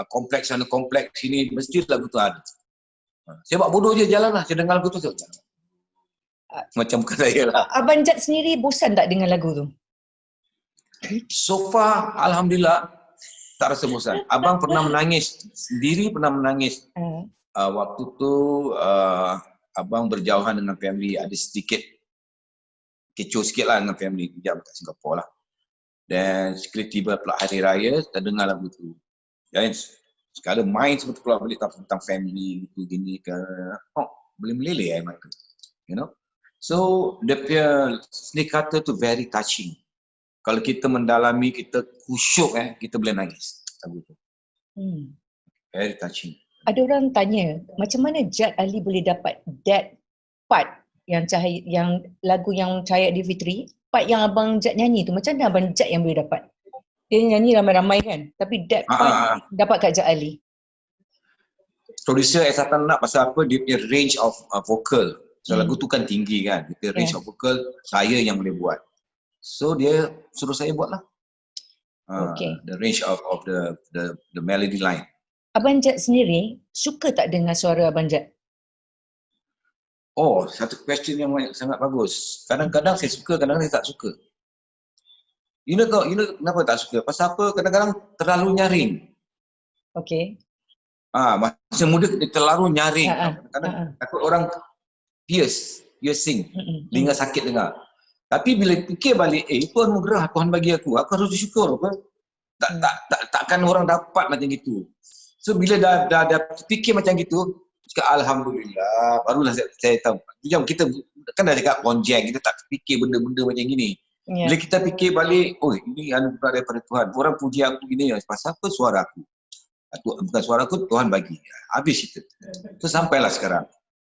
kompleks sana kompleks sini mesti lagu tu ada. Saya buat bodoh je jalan lah, saya dengar lagu tu saya jalan. Macam bukan saya lah. Abang Jad sendiri bosan tak dengan lagu tu? So far alhamdulillah tak rasa bosan. Abang pernah menangis sendiri, pernah menangis. Waktu tu abang berjauhan dengan family, ada sedikit kecoh sikit lah dengan family, kejap kat Singapura lah. Dan sekali tiba pula hari raya, terdengar lagu tu. Dan sekala main semua keluar balik tentang family gitu gini ke, boleh meleleh air mata, you know. So dia punya seni kata tu very touching. Kalau kita mendalami, kita khusyuk kita boleh nangis lagu tu. Very touching. Ada orang tanya, macam mana Jad Ali boleh dapat that part yang lagu yang Cahaya Aidilfitri, part yang Abang Jad nyanyi tu, macam mana Abang Jad yang boleh dapat? Dia nyanyi ramai-ramai kan, tapi that part dapat kat Jad Ali. Producer Esatan nak pasal apa, dia punya range of vocal. So lagu tu kan tinggi kan, dia range of vocal saya yang boleh buat. So dia suruh saya buat lah. The range of the melody line. Abang Jad sendiri suka tak dengar suara Abang Jad? Oh, satu question yang sangat bagus. Kadang-kadang saya suka, kadang-kadang saya tak suka. You know kenapa tak suka? Pasal apa? Kadang-kadang terlalu nyaring. Okay. Masa muda dia terlalu nyaring. Kadang-kadang takut orang piercing, dengar sakit dengar. Tapi bila fikir balik, itu anugerah Tuhan bagi aku harus bersyukur apa? Takkan orang dapat macam gitu. So bila dah fikir macam gitu, cakap alhamdulillah, barulah saya tahu. Macam kita kan dah cakap bonjeng, kita tak fikir benda-benda macam gini. Bila kita fikir balik, oh ini anugerah daripada Tuhan. Orang puji aku gini, pasal apa suara aku? Bukan suara aku, Tuhan bagi. Habis itu. So sampailah sekarang.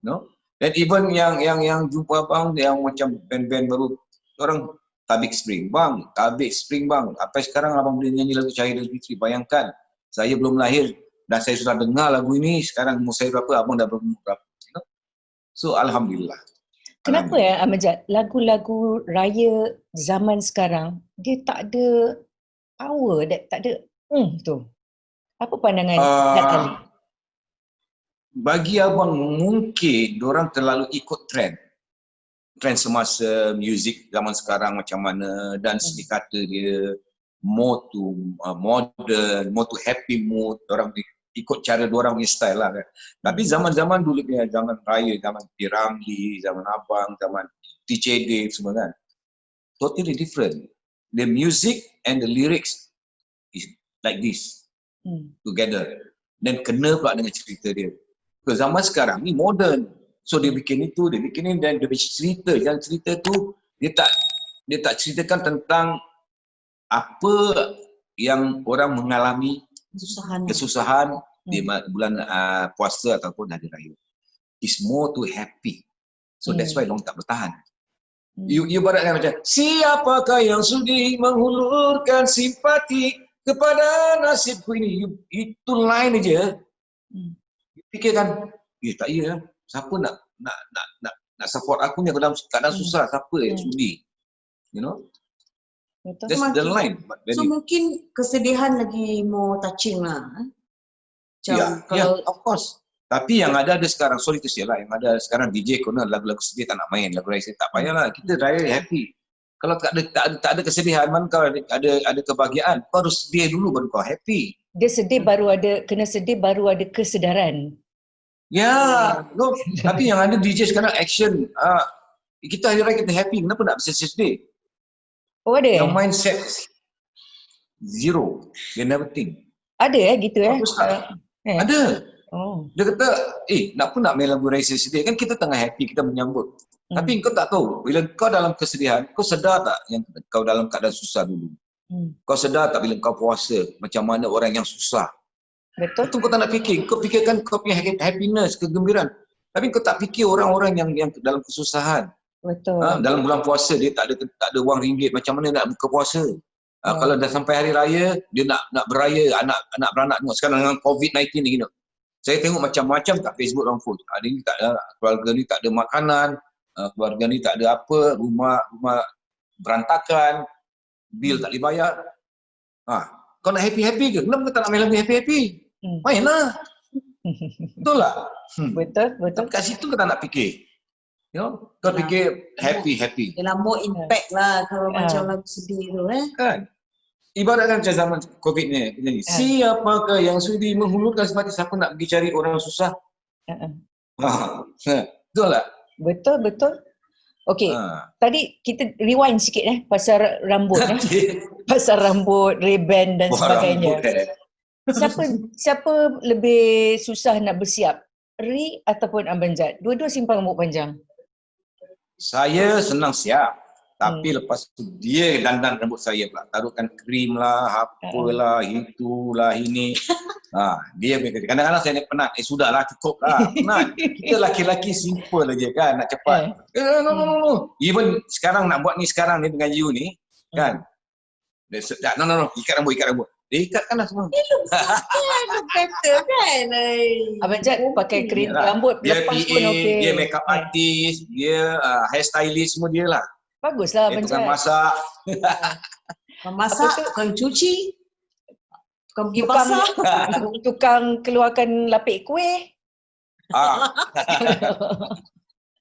No? Dan even yang jumpa abang yang macam band-band baru, orang Tabik Spring bang. Apa sekarang abang boleh nyanyi lagu Cahaya Aidilfitri? Bayangkan, saya belum lahir dan saya sudah dengar lagu ini, sekarang umur saya berapa, abang dah berumur berapa. You know? So alhamdulillah. Kenapa Ahmad Jad, lagu-lagu raya zaman sekarang dia tak ada power, tak ada tu. Apa pandangan Jad Ali? Bagi abang mungkin diorang terlalu ikut trend semasa muzik zaman sekarang macam mana, dan seni kata dia more to modern, more to happy mood, orang ikut cara diorang punya style lah kan. Tapi zaman-zaman dulu punya, zaman raya, zaman P. Ramlee, zaman abang, zaman DJ Dave semua kan, totally different. The music and the lyrics is like this together. Dan kena pula dengan cerita dia. Ke zaman sekarang ni modern. So dia bikin itu, dia bikin ini, dan dia cerita. Yang cerita tu dia tak ceritakan tentang apa yang orang mengalami kesusahan di bulan puasa ataupun hari raya. It's more to happy. So that's why orang tak bertahan. You baratkan macam, siapakah yang sudi menghulurkan simpati kepada nasibku ini? Itu line aja Fikirkan, tak ya, siapa nak support aku ni dalam keadaan susah, siapa yang sudi, you know. Betul. That's the line. So mungkin kesedihan lagi more touching lah. Macam Ya, of course. Tapi yang ada sekarang, sorry to say lah, yang ada sekarang DJ kena lagu-lagu sedih tak nak main, lagu raya tak payahlah, kita raya happy. Kalau tak ada kesedihan, mana kau ada kebahagiaan, kau harus sedih dulu baru kau happy. Dia sedih kena sedih baru ada kesedaran. Ya, no. Tapi yang ada DJ sekarang action. Kita hari raya kita happy, kenapa nak bisa sedih? Oh ada Yang mindset zero, they never think. Ada gitu Ada. Oh. Dia kata, nak main lagu raya sedih? Kan kita tengah happy, kita menyambut. Tapi kau tak tahu, bila kau dalam kesedihan, kau sedar tak yang kau dalam keadaan susah dulu? Kau sedar tak bila kau puasa, macam mana orang yang susah? Betul. Itu kau tak nak fikir. Kau fikirkan kau punya happiness, kegembiraan. Tapi kau tak fikir orang-orang yang dalam kesusahan. Betul. Dalam bulan puasa dia tak ada wang ringgit, macam mana nak buka puasa? Kalau dah sampai hari raya, dia nak beraya, anak beranak tengok sekarang dengan COVID-19 ni gini. Saya tengok macam-macam kat Facebook orang post. Ada ni tak ada, keluarga ni tak ada makanan, keluarga ni tak ada apa, rumah berantakan, bil tak dibayar. Kau nak happy-happy ke? Kenapa kau tak nak main lagu happy-happy? Mainlah. Betul lah. Betul. Tapi kat situ kau tak nak fikir. You know, kau fikir happy. Ialah more impact lah kalau macam lagu sedih tu Kan? Ibaratkan macam zaman COVID ni. Siapakah yang sudi menghulurkan semati, siapa nak pergi cari orang susah? Betul lah. Betul. Okey. Tadi kita rewind sikit pasal rambut pasal rambut, Ray-Ban dan sebagainya. Siapa lebih susah nak bersiap? Ri ataupun Abang Jad? Dua-dua simpan rambut panjang. Saya senang siap. Tapi lepas tu dia dandan rambut saya pula. Taruhkan krim lah, apalah, itulah, ini. Dia kadang-kadang saya penat. Sudahlah, cukup lah. Penat. Kita laki-laki simple aja kan, nak cepat. No. Even sekarang nak buat ni sekarang ni dengan you ni, kan. No. Ikat rambut. Dia ikatkanlah semua. look better kan. Abang Jad pakai krim rambut lepas pun okey. Dia makeup artist, dia hairstylist, semua dia lah. Baguslah Abang Jad. Tukang masak. Memasak, tukang cuci, tukang pergi pasar. Tukang keluarkan lapik kuih.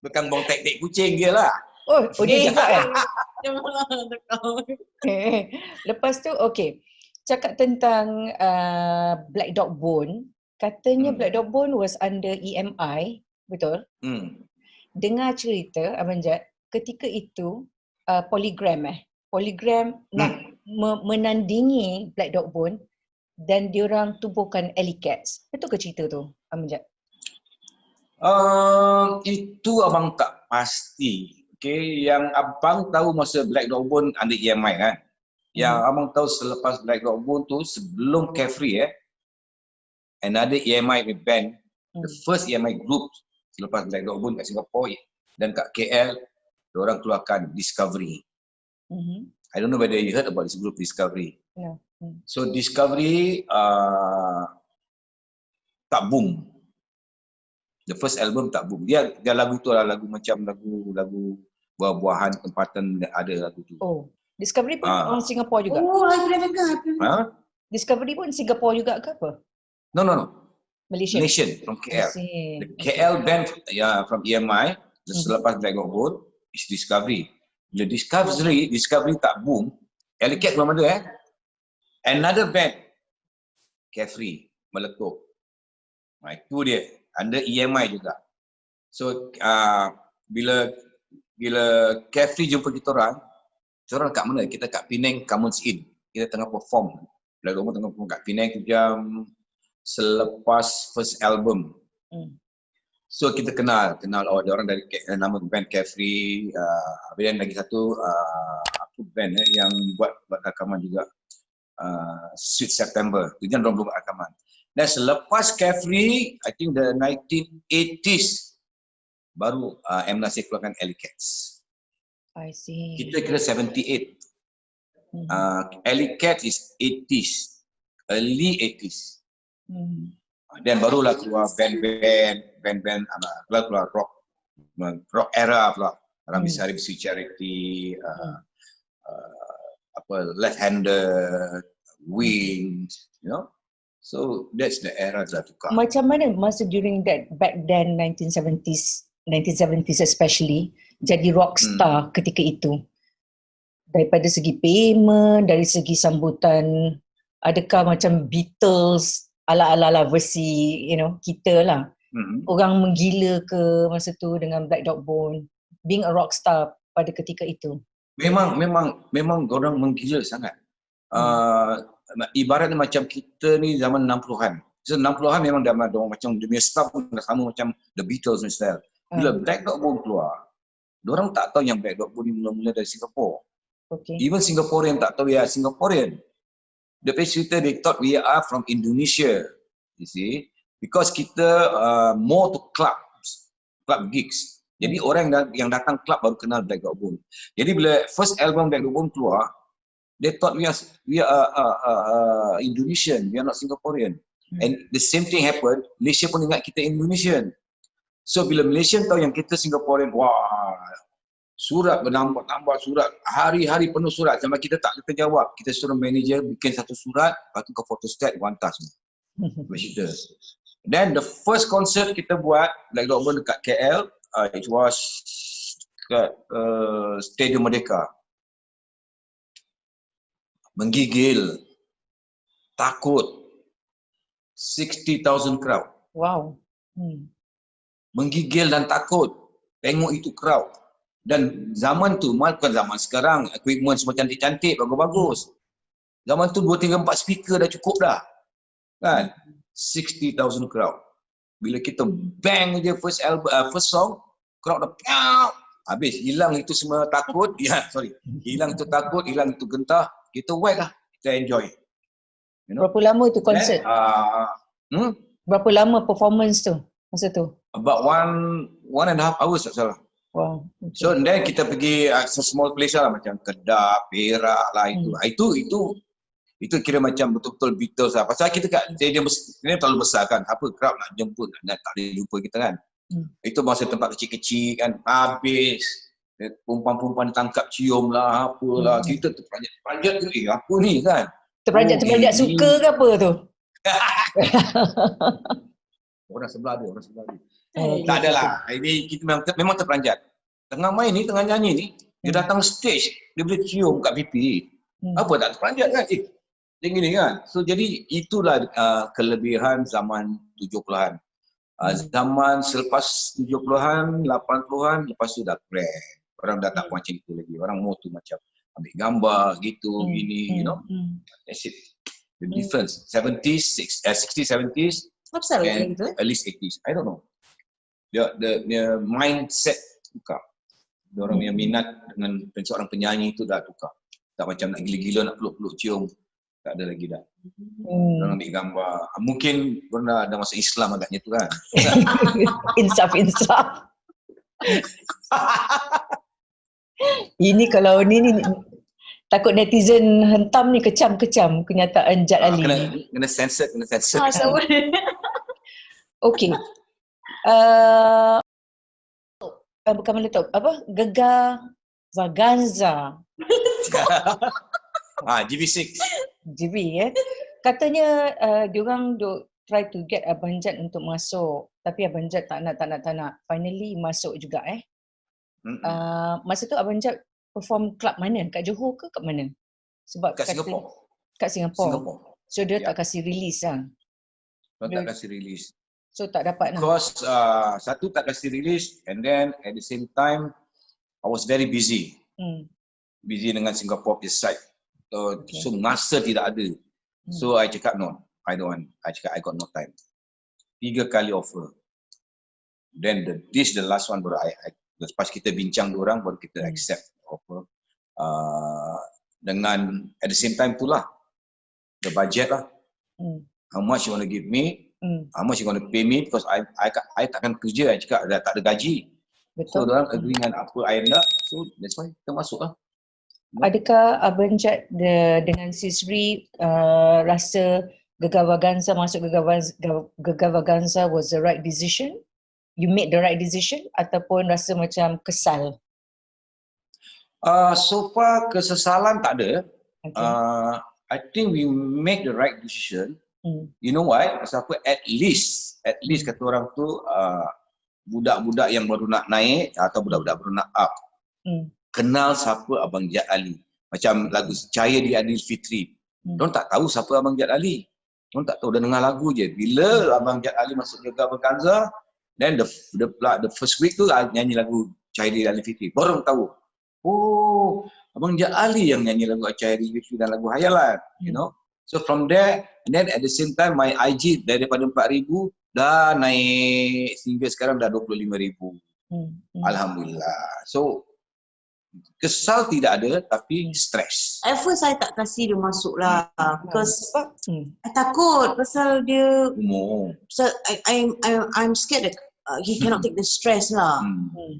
Tukang bong tek-tek kucing dia lah. Oh dia juga kan? Lepas tu okey. Cakap tentang Black Dog Bone, katanya Black Dog Bone was under EMI, betul? Dengar cerita Abang Jad, ketika itu Polygram nak menandingi Black Dog Bone dan diorang tubuhkan Alley Cats. Betul ke cerita tu Abang Jad? Itu abang tak pasti. Okay, yang abang tahu masa Black Dog Bone under EMI kan? Yang abang tahu selepas Black Dog Bone tu, sebelum Carefree another EMI band, the first EMI group selepas Black Dog Bone kat Singapore dan kat KL, diorang keluarkan Discovery. I don't know whether you heard about this group Discovery. No. So Discovery tak boom. The first album tak boom. Dia lagu tu adalah lagu macam lagu buah-buahan tempatan, ada lagu tu. Oh. Discovery pun orang Singapore juga? Oh, lagu dia dengar. Discovery pun Singapore juga ke apa? No. Malaysian from KL. The KL band from EMI, selepas Black Dog Bone, is Discovery. Bila Discovery tak boom, Alley Cat belum ada Another band, Carefree, meletup. Itu dia, under EMI juga. So, bila Carefree jumpa kita orang kat mana? Kita kat Penang Commons Inn. Kita tengah perform. Black Dog Bone tengah perform kat Penang tu jam selepas first album. So kita kenal dia orang dari nama band Carefree. Dan lagi satu apa band yang buat rakaman juga, Sweet September. Tu jangan orang buat rakaman. Dan selepas Carefree, I think the 1980s baru M. Nasir keluarkan Alley Cats. I see. Kita kira 78. Alley Cats is 80s. Early 80s. Dan barulah keluar band-band keluar rock era pula. Orang Bisari Besi Charity, Left-Handed, Wings, you know. So that's the era dah tukar. Macam mana masa during that back then 1970s especially jadi rockstar ketika itu? Daripada segi payment, dari segi sambutan, adakah macam Beatles ala-ala versi kita lah. Orang menggila ke masa tu dengan Black Dog Bone, being a rockstar pada ketika itu? Memang orang menggila sangat. Ibaratnya macam kita ni zaman 60-an. So 60-an memang dah macam dunia staff pun dah sama macam The Beatles and style. Bila Black Dog Bone keluar, diorang tak tahu yang Black Dog Bone ni mula-mula dari Singapore. Okay. Even Singaporean tak tahu we are Singaporean. The cerita they thought we are from Indonesia. You see, because kita more to club gigs. Jadi orang yang datang club baru kenal Black Dog Bone. Jadi bila first album Black Dog Bone keluar, they thought we are Indonesian, we are not Singaporean. And the same thing happened. Malaysia pun ingat kita Indonesian. So bila Malaysian tahu yang kita Singaporean, wah, surat bertambah surat, hari-hari penuh surat sampai kita tak kita jawab. Kita suruh manager bikin satu surat, lepas tu ke photostat, hantar semua. Then the first concert kita buat Black Dog Bone dekat KL, it was dekat Stadium Merdeka. Menggigil, takut, 60,000 crowd. Wow. Menggigil dan takut tengok itu crowd. Dan zaman tu, bukan zaman sekarang, equipment semua cantik-cantik, bagus-bagus. Zaman tu 2, 3, 4 speaker dah cukup dah. Kan? 60,000 crowd. Bila kita bang je first song, crowd dah habis. Hilang itu semua takut. Hilang itu takut, hilang itu gentah. Kita wet lah. Kita enjoy. You know? Berapa lama tu konsert? Berapa lama performance tu masa tu? About 1.5 hours tak salah. Wow. Okay. So then kita pergi small place lah macam Kedah, Perak lah itu kira macam betul-betul Beatles lah. Pasal kita kat stadium ini terlalu besar kan. Apa crowd nak jemput, tak boleh jumpa kita kan. Itu masa tempat kecil-kecil kan. Habis perempuan-perempuan ditangkap cium lah, apalah. Kita terperanjat tu, apa ni kan. Terperanjat suka ke apa tu? Orang sebelah dia. Tak adalah. Ini kita memang terperanjat. Tengah main ni, tengah nyanyi ni, dia datang stage, dia boleh cium kat pipi. Apa tak terperanjat kan? Macam gini kan? So jadi itulah kelebihan zaman 70-an. Zaman selepas 70-an, 80-an, lepas tu dah crash. Orang dah tak macam itu lagi. Orang mau tu macam ambil gambar gitu, gini, you know. That's it. The difference. 60s, 70s, Apa and gitu? at least 80s. I don't know. The mindset tukar. Orang yang minat dengan seorang penyanyi itu dah tukar. Tak macam nak gila-gila nak peluk-peluk cium. Tak ada lagi dah. Orang ambil gambar. Mungkin pernah ada masuk Islam agaknya tu kan. Insaf. Ini kalau ni takut netizen hentam ni kecam-kecam kenyataan Jad Ali. Kena censor. Okey. Bukan meletup. Apa? Gegar Vaganza. GB6. GB katanya diorang try to get Abang Jad untuk masuk, tapi Abang Jad tak nak. Finally masuk juga masa tu Abang Jad perform club mana? Kat Johor ke kat mana? Sebab kat Singapore. Kat Singapore. So dia tak kasih release lah. Tak kasih release. So tak dapat Because satu tak kasih release, and then at the same time I was very busy. Busy dengan Singapore side. So masa tidak ada. So I cakap no, I don't want. I cakap I got no time. 3 kali offer. Then this the last one baru lepas kita bincang diorang baru kita accept offer. Dengan at the same time itulah the budget lah. How much you want to give me? How much you want to pay me? Because I takkan kerja. I cakap dah tak ada gaji. Betul. So diorang agree dengan apa I nak. So that's why kita masuk lah. Adakah Abang Jad dengan Sisri rasa Gegar Vaganza masuk Gegar Vaganza was the right decision? You made the right decision ataupun rasa macam kesal? So far kesesalan tak ada. Okay. I think we make the right decision. Hmm. You know why? Pasal apa? At least kata orang tu budak-budak yang baru nak naik atau budak-budak baru nak up kenal siapa Abang Jad Ali. Macam lagu Cahaya di Adil Fitri. Diorang tak tahu siapa Abang Jad Ali. Diorang tak tahu, dah dengar lagu je. Bila Abang Jad Ali masuk Gegar Vaganza, then the first week tu nyanyi lagu Cahaya di Adil Fitri. Baru tahu. Oh, Abang Jad Ali yang nyanyi lagu Cahaya di Adil Fitri dan lagu Hayalan, you know. So from there, and then at the same time my IG daripada 4,000 dah naik sehingga sekarang dah 25,000. Alhamdulillah. So kesal tidak ada tapi stres. At first saya tak kasih dia masuk lah because I takut pasal dia pasal I'm scared that he cannot take the stress lah.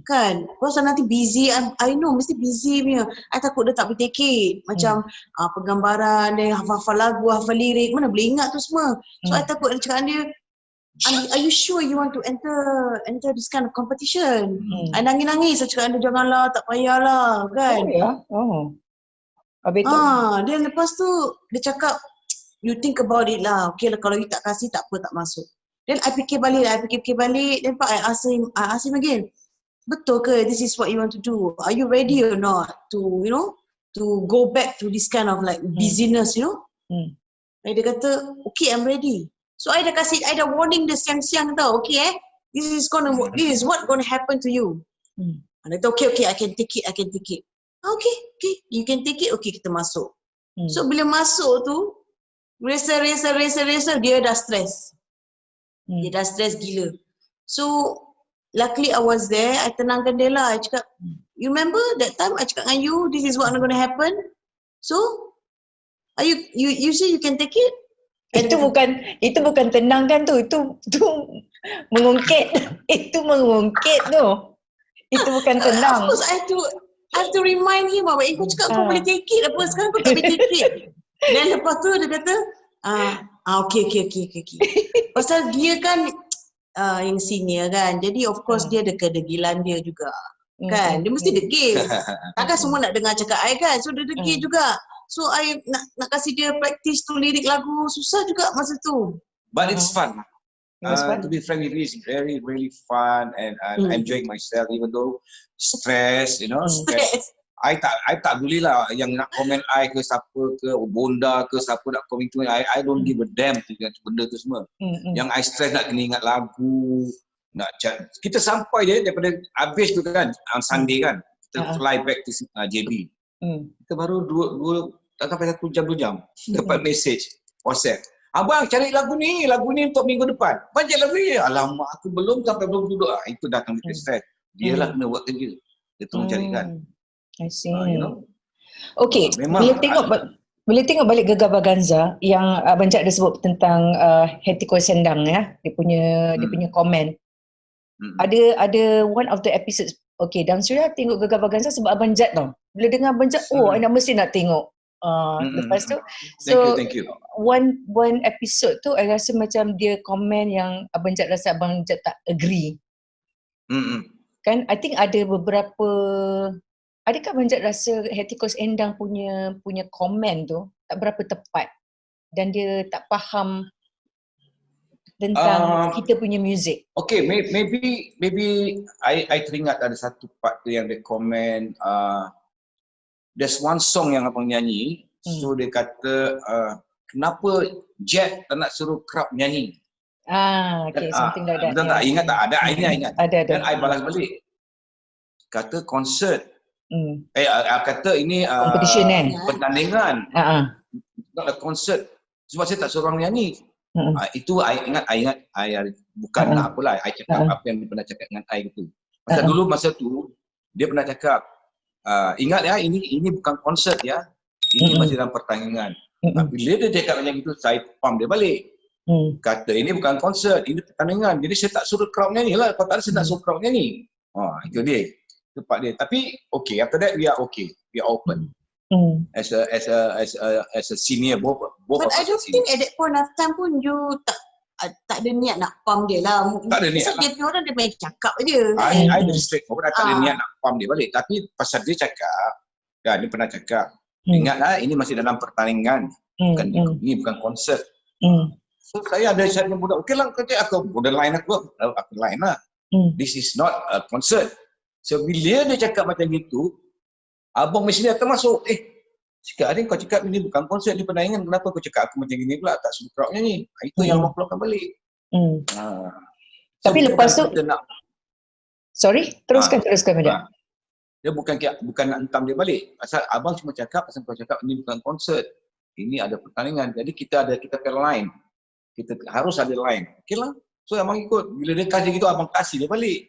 Kan? Pasal nanti busy, I know mesti busy punya. I takut dia tak boleh take it. Macam penggambaran dia, hafal lagu, hafal lirik, mana boleh ingat tu semua. So I takut dia cakap dia, are you sure you want to enter this kind of competition? I nangis-nangis, saya cakap dia janganlah, tak payahlah, kan? Habis tu? Dia lepas tu, dia cakap, you think about it lah. Okay lah, kalau you tak kasih, tak apa, tak masuk. Then I fikir balik, then Pak, I ask him again, betul ke, this is what you want to do? Are you ready or not to, you know, to go back to this kind of like busyness, you know? Dia kata, okay, I'm ready. So I dah warning dia siang-siang tau, okay this is what gonna happen to you. Dia kata, okay, I can take it. Okay, you can take it, okay, kita masuk. So bila masuk tu, resa, dia dah stress. Dia dah stress gila. So luckily I was there, I tenangkan dia lah. I cakap, you remember that time I cakap dengan you, this is what gonna happen. So, are you say you can take it? Itu bukan tenangkan tu, itu mengungkit. Itu mengungkit tu. Itu bukan tenang. Of course I have to remind him kau cakap kau boleh take it apa, sekarang kau tak boleh take it. Dan lepas tu dia kata, okay. Pasal dia kan yang senior kan, jadi of course dia ada kedegilan dia juga. Kan, dia mesti degil. Takkan semua nak dengar cakap I kan, so dia degil juga. So I nak kasih dia practice tu lirik lagu, susah juga masa tu. But it's fun. To be frank with you, it's very, really fun and I'm enjoying myself even though stress, you know. Stress. I tak boleh lah yang nak komen I ke siapa ke, bonda ke siapa nak komen tu. I don't give a damn benda tu semua. Yang I stress nak kena ingat lagu, kita sampai je daripada habis tu kan, Sunday kan, kita fly back to JB. Kita baru tak sampai 1 jam dapat message WhatsApp. Abang cari lagu ni untuk minggu depan. Baca lagu ni. Alamak, aku belum duduk. Itu datang kita stress. Dia lah kena buat kerja. Dia tolong carikan. I see. You know? Okay, bila tengok balik Gegar Vaganza yang Abang Jad ada sebut tentang Hetiko Sendang ya, dia punya komen. Ada one of the episodes. Okay, dan Surya tengok Gegar Vaganza sebab Abang Jad tau. Bila dengar Abang Jad, I mesti nak tengok. Lepas tu, thank you. One episode tu, I rasa macam dia komen yang Abang Jad rasa Abang Jad tak agree. Kan, I think ada beberapa. Adakah Abang Jad rasa Hetiko Sendang punya komen tu tak berapa tepat dan dia tak faham tentang kita punya muzik? Okay, maybe I teringat ada satu part tu yang dia komen, there's one song yang abang nyanyi, so dia kata kenapa Jad tak nak suruh crowd nyanyi? Okay, something like that. Betul tak? Ingat tak? Ada, I ingat. Ada. Dan I balas balik. Kata konsert. Kata ini competition kan? Pertandingan. Not a concert. Sebab saya tak suruh orang nyanyi. Itu I ingat bukan apalah. I cakap apa yang dia pernah cakap dengan I gitu. Dulu masa tu dia pernah cakap, ingat ya, ini bukan konsert ya. Ini masih dalam pertandingan. Bila dia cakap macam itu, saya pump dia balik. Kata ini bukan konsert, ini pertandingan. Jadi saya tak suruh crowd nyanyi lah. Kalau tak ada saya nak suruh crowd nyanyi. Itu dia. Tempat dia. Tapi okay, after that we are okay. We are open. as a senior, both But of I us don't are think seniors. at that point of time pun you tak ada niat nak pump dia lah. Tak ada niat Pasal lah. dia punya orang dia main cakap je kan. I very straightforward. I tak ada Ah. niat nak pump dia balik. Tapi pasal dia cakap, kan, dia pernah cakap, ingatlah ini masih dalam pertandingan. Ini bukan konsert. So saya ada chat dengan budak, okey lah, kata aku borderline aku line lah. This is not a concert. So bila dia cakap macam gitu, abang mesti akan masuk. Cakap Adin, kau cakap ini bukan konsert, ni pertandingan, kenapa kau cakap aku macam gini pula, tak suruh crowd nyanyi. Itu yang awak keluarkan balik. Tapi lepas tu, sorry, teruskan Madam. Dia bukan nak hentam dia balik. Pasal abang cuma cakap, pasal kau cakap ini bukan konsert. Ini ada pertandingan. Jadi kita ke line. Kita harus ada line. Okey lah. So abang ikut. Bila dia kasih gitu, abang kasih dia balik.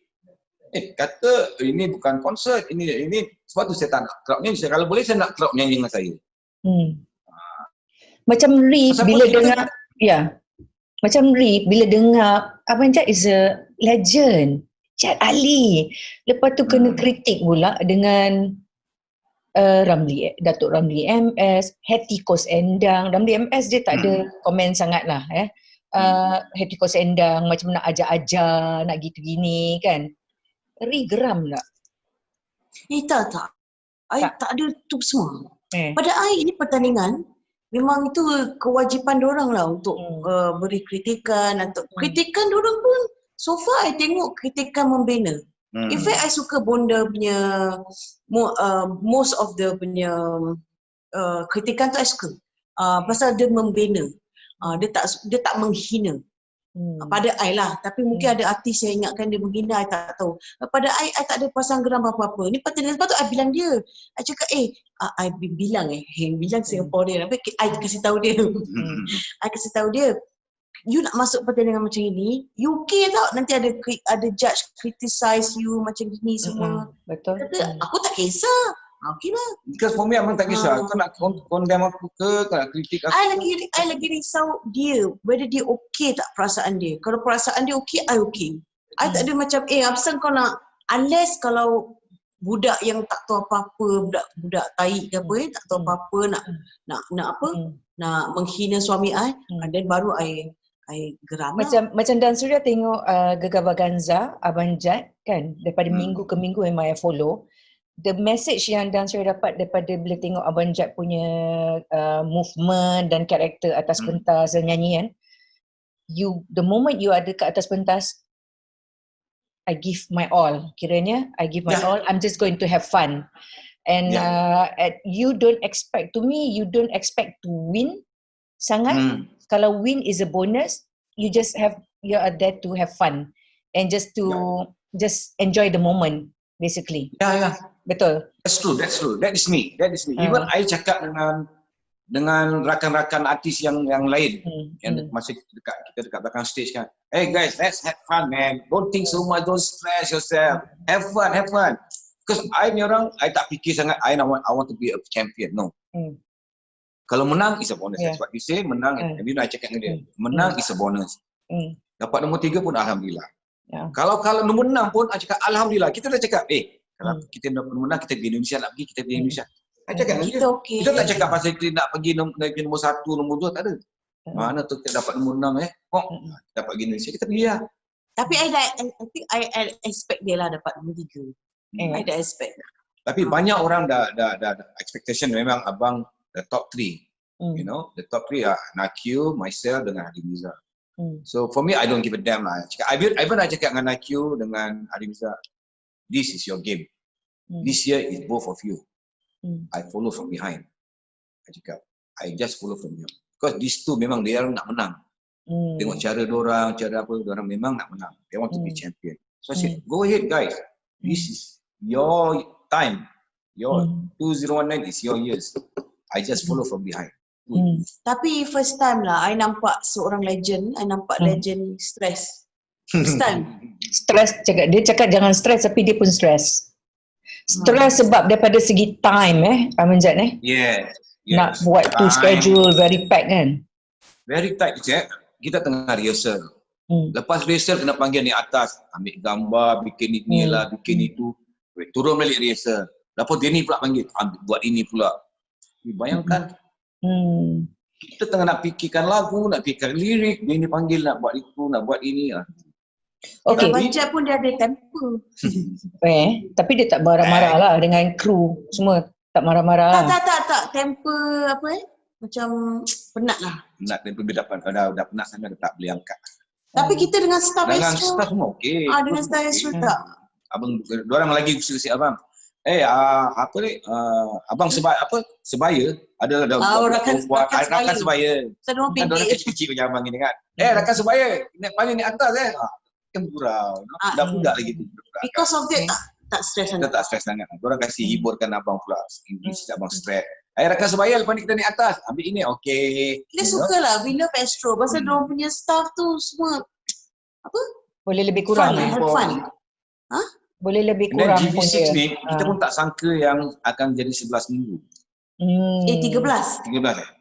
Kata ini bukan konsert. Ini sebab tu saya tak nak crowd nyanyi. Kalau boleh saya nak crowd nyanyi dengan saya. Macam Rip Pasal bila kita- dengar, macam Rip bila dengar Abang Jad is a legend. Jad Ali. Lepas tu kena kritik pula dengan Datuk Ramli MS, Hetty Kos Endang. Ramli MS dia tak ada komen sangat lah. Hetty Kos Endang macam nak ajar-ajar, nak gitu-gini kan. Ri geram tak? Tak. I tak ada tu semua. Pada I ini pertandingan, memang itu kewajipan diorang lah untuk beri kritikan atau kritikan diorang pun so far I tengok kritikan membina. In fact I suka Bonda punya most of the punya kritikan tu I suka. Pasal dia membina. Dia tak menghina. Pada I lah, tapi mungkin ada artis yang ingatkan dia menghina, I tak tahu. Pada I tak ada pasang geram apa-apa. Ni pertandingan, sebab tu I bilang dia. I cakap I bilang bilang Singaporean, tapi I kasih tahu dia. I kasih tahu dia, you nak masuk pertandingan macam ini, you okay tau, nanti ada judge criticize you macam gini semua. Betul. Kata, aku tak kisah. Okey lah. Because for me abang tak kisah. Kau nak condemn aku ke, kau nak kritik aku. I lagi risau dia, whether dia okey tak perasaan dia. Kalau perasaan dia okey, I okey. I tak ada macam, apasal kau nak, unless kalau budak yang tak tahu apa-apa, budak taik ke apa, tak tahu apa-apa, nak menghina suami I, then baru I geram lah. Macam Dan Suria tengok Gegar Vaganza, Abang Jad kan, daripada minggu ke minggu memang I follow. The message yang Dan Suria dapat daripada bila tengok Abang Jad punya movement dan karakter atas pentas dan nyanyian, the moment you ada kat atas pentas, I give my all. Kiranya I give my all, I'm just going to have fun. And you don't expect to win sangat. Kalau win is a bonus, you are there to have fun and just enjoy the moment basically. Betul. That's true. That is me. Even I cakap dengan rakan-rakan artis yang lain yang masih kita dekat belakang stage kan. Hey guys, let's have fun man. Don't think so much, don't stress yourself. Have fun. Because I ni orang, I tak fikir sangat I want to be a champion. No. Kalau menang is a bonus. That's what you say, menang. Every night I cakap dengan dia. Menang is a bonus. Dapat nombor 3 pun alhamdulillah. Kalau nombor 6 pun I cakap alhamdulillah. Kita dah cakap, kalau kita nak menang, kita pergi Indonesia, nak pergi, kita pergi Indonesia. Saya cakap dengan dia. Okay. Kita tak cakap pasal kita nak pergi nombor 1, nombor 2, tak ada. Mana tu kita dapat nombor 6 dapat pergi Indonesia, kita pergi lah. Tapi I think I expect dia lah dapat nombor 3. I dah expect. Tapi banyak orang dah expectation memang abang the top 3. You know, the top 3 are Nakyu, myself dengan Hadi Mirza. So for me, I don't give a damn lah. I pun dah cakap dengan Nakyu, dengan Hadi Mirza, this is your game. This year is both of you. I follow from behind. I cakap, I just follow from you. Because these two memang dia orang nak menang. Tengok cara diorang memang nak menang. They want to be champion. So I said, go ahead guys. This is your time. Your 2019 is your years. I just follow from behind. Tapi first time lah, I nampak seorang legend. I nampak legend stress. First time. Stress, dia cakap jangan stress tapi dia pun stress. Stress sebab daripada segi time Abang Jad Yes. Nak buat tu schedule very packed kan. Very tight je. Kita tengah rehearsal. Lepas rehearsal kena panggil ni atas, ambil gambar, bikin ini lah, bikin itu. Turun balik rehearsal. Lepas dia ni pula panggil, buat ini pula. Bayangkan, kita tengah nak fikirkan lagu, nak fikirkan lirik, dia ni panggil nak buat itu, nak buat ini. Kita Okey. baca pun dia ada temper. Tapi dia tak marah-marah lah dengan kru semua. Tak marah-marah lah. Tak. Temper apa macam penat lah. Nak dia dapat kalau dah penat sangat dia tak boleh angkat. Tapi kita dengan staff Dengan extra. staff semua okey. Dengan staff extra tak. Abang, diorang lagi si abang. Apa ni? Abang sebaya ada rakan sebaya. Saya orang Kan diorang pendek. kecil-kecil macam abang ni kan. Rakan sebaya, naik atas kan gurau. Budak lagi tu. Because of that tak stress Kita sangat. tak stres sangat. Diorang kasih hiburkan abang pula. English abang stres. Rakan sebaya lepas ni kita naik atas. Ambil ini okey. Kita suka lah, we love Astro. Pasal diorang punya staff tu semua Boleh lebih fun kurang. lah, have fun. Boleh lebih Dan kurang pun GV6 dia. ni kita pun tak sangka yang akan jadi 11 minggu. 13. 13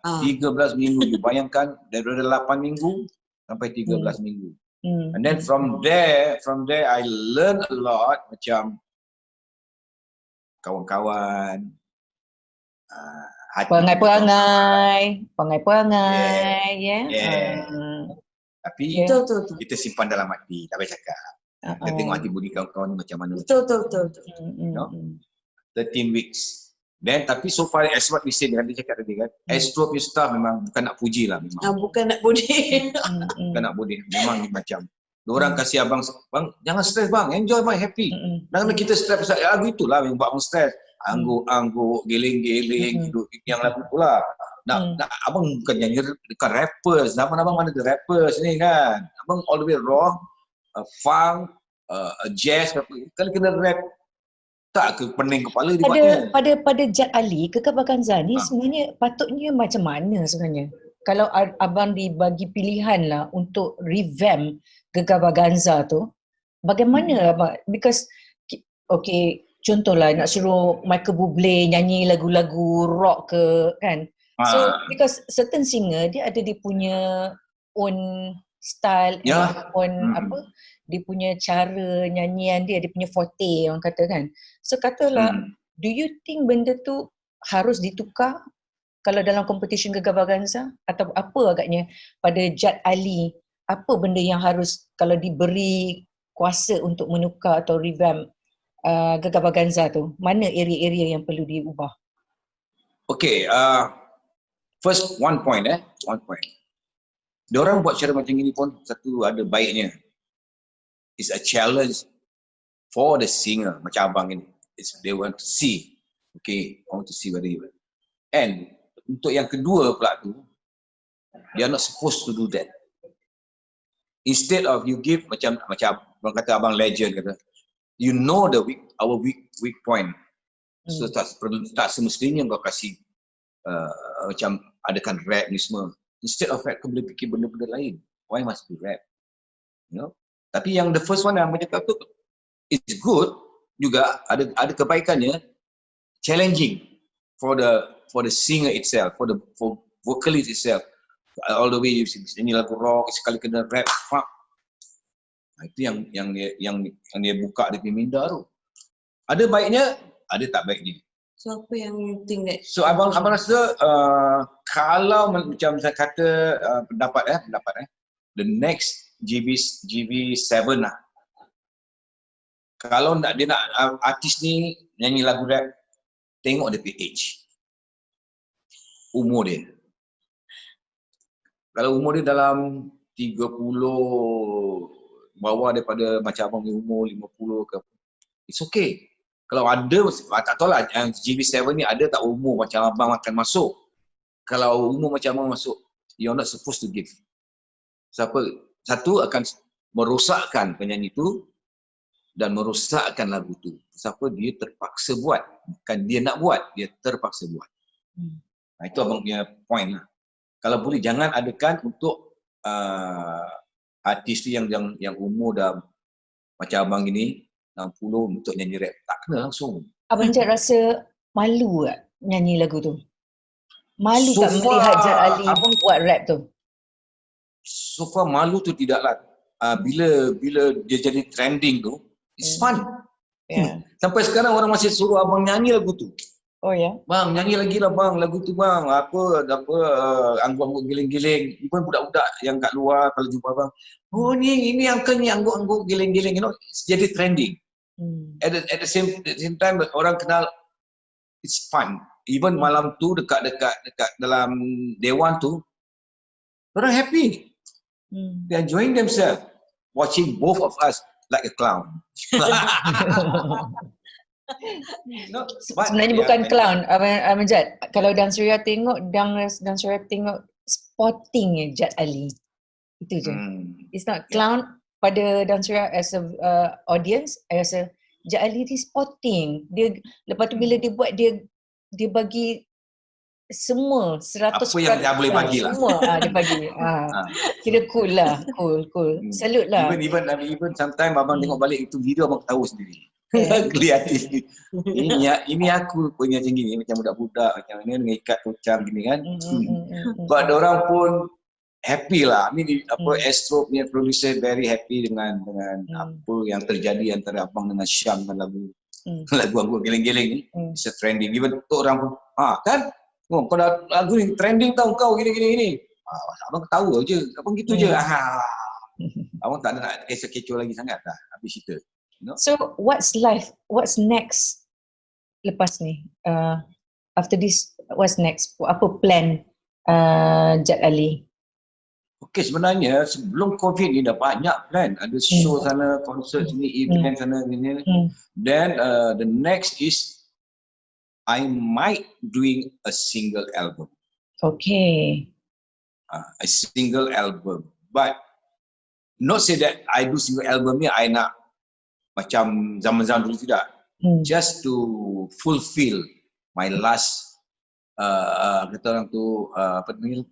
13 minggu. Bayangkan daripada 8 minggu sampai 13 minggu. And then from there I learn a lot macam kawan-kawan, hati Perangai-perangai, ya. Tapi Betul. kita simpan dalam hati, tak payah cakap. Kita tengok hati budi kawan-kawan ni macam mana. Betul. 13 weeks. Then tapi so far as what we said, dia cakap tadi kan, Astro punya staff memang bukan nak puji lah memang. Bukan nak bodeh. Bukan nak boleh. Memang ni macam diorang kasih abang jangan stres bang, enjoy bang, happy. Jangan kita stres pasal lagu itulah yang buat abang stres. Angguk-angguk, geling-geling, hidup yang lagu itulah. Nak abang bukan nyanyi dekat rappers. Zaman abang mana ada rappers ni kan. Abang all the way raw, funk, jazz, kalau kena rap tak ke pening kepala dia buatnya. Pada Jad Ali, Kekal Vaganza ni sebenarnya patutnya macam mana sebenarnya? Kalau abang dibagi pilihan lah untuk revamp Gegar Vaganza tu, bagaimana abang? Because contohlah nak suruh Michael Bublé nyanyi lagu-lagu rock ke kan. So because certain singer dia ada dia punya own style, dia punya cara nyanyian dia punya forte orang kata kan. So katalah, do you think benda tu harus ditukar kalau dalam competition Gegar Vaganza, atau apa agaknya pada Jad Ali, apa benda yang harus kalau diberi kuasa untuk menukar atau revamp Gegar Vaganza tu, mana area-area yang perlu diubah? Okay, first one point. Diorang buat cara macam ini pun satu ada baiknya. It's a challenge for the singer macam abang ini. They want to see. Okay, I want to see whether you will. And untuk yang kedua pula tu, they are not supposed to do that. Instead of you give macam abang kata, abang legend kata, you know our weak point. So tak semestinya kau kasih macam adakan rap ni semua. Instead of rap, kau boleh fikir benda-benda lain. Why must be rap? You know? Tapi yang the first one yang abang cakap tu, it's good juga, ada kebaikannya, challenging for the singer itself, for vocalist itself. All the way you nyanyi lagu rock, sekali kena rap, fuck. Itu yang dia buka dia punya minda tu. Ada baiknya, ada tak baiknya. So apa yang you think that? So abang rasa kalau macam saya kata pendapat the next GV7 lah. Kalau dia nak artis ni nyanyi lagu rap, tengok dia punya age. Umur dia. Kalau umur dia dalam 30 bawah daripada macam abang punya umur 50 ke, it's okay. Kalau ada, tak tahu lah yang GV7 ni ada tak umur macam abang akan masuk. Kalau umur macam abang masuk, you're not supposed to give. Satu akan merosakkan penyanyi tu dan merosakkan lagu tu. Siapa dia terpaksa buat. Bukan dia nak buat, dia terpaksa buat. Itu abang punya point lah. Kalau boleh jangan adakan untuk artis tu yang umur dah macam abang ini 60 untuk nyanyi rap. Tak kena langsung. Abang Jad rasa malu tak nyanyi lagu tu? Malu So tak far, melihat Jad Ali buat rap tu? So far malu tu tidaklah. Bila dia jadi trending tu, it's fun. Yeah. Sampai sekarang orang masih suruh abang nyanyi lagu tu. Oh ya. Bang, nyanyi lagi lah bang, lagu tu bang. Apa angguk-angguk giling-giling. Even budak-budak yang kat luar kalau jumpa bang. Oh ini uncle ni angguk-angguk giling-giling. You know, it's jadi trending. At the same time, orang kenal it's fun. Even malam tu dekat dalam Dewan tu, orang happy. They are enjoying themselves. Watching both of us like a clown. No, but Sebenarnya bukan clown, Abang Jad. Kalau Dan Suria tengok, Dan Suria tengok sporting je Jad Ali. Itu je. It's not clown pada Dan Suria as a audience, I rasa Jad Ali ni sporting. Dia lepas tu bila dia buat, dia bagi semua 100%. Apa yang dia boleh bagilah. Semua dia bagi. Kira cool lah. Cool. Salute lah. Even sometimes abang tengok balik itu video, abang tahu sendiri. Kelihatan ini aku punya macam gini, macam budak-budak macam ni dengan ikat tocang gini kan. But orang pun happy lah. Ni Astro punya producer very happy dengan apa yang terjadi antara abang dengan Syam dengan lagu angguk giling-giling ni. It's a trending. Even tu orang pun kan kau dah lagu ni trending tau kau gini. Abang tahu je, abang gitu je. Abang tak nak kecoh lagi sangat dah habis cerita. No? So what's next lepas ni? After this, what's next? Apa plan Jad Ali? Okay, sebenarnya sebelum COVID ni dah banyak plan. Ada show sana, konsert sini, event sana, gini. Then the next is I might doing a single album. Okay. A single album. But not say that I do single album ni I nak macam zaman-zaman dulu, tidak. Just to fulfill my last kata orang tu apa namanya,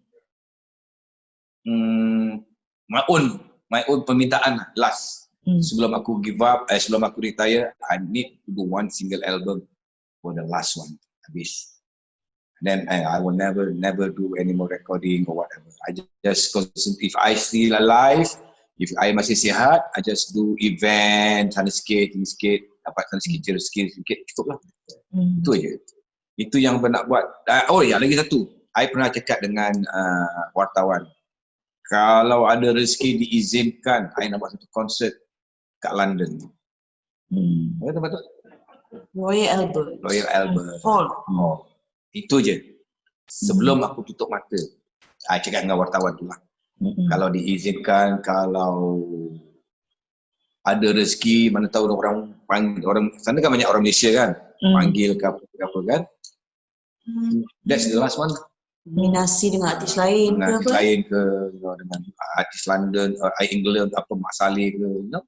my own permintaan last. Sebelum aku give up, sebelum aku retire, I need to do one single album for the last one habis. Then I will never do any more recording or whatever. I just concentrate. If I still alive, if I masih sihat, I just do event, sana sikit, dapat sana sikit, sikit, cukup lah. Itu aja. Itu yang nak buat. Oh ya, lagi satu. I pernah cakap dengan wartawan. Kalau ada rezeki diizinkan, I nak buat satu konsert kat London. Apa tempat tu? Royal Albert. Hall. Itu je. Sebelum aku tutup mata, I cakap dengan wartawan tu lah. Kalau diizinkan, kalau ada rezeki, mana tahu orang panggil, orang sana kan banyak orang Malaysia kan, panggil ke apa kan. That's the last one. Kombinasi dengan artis lain dengan ke apa? lain ke, dengan artis London, England, apa Mak Saleh ke, you know?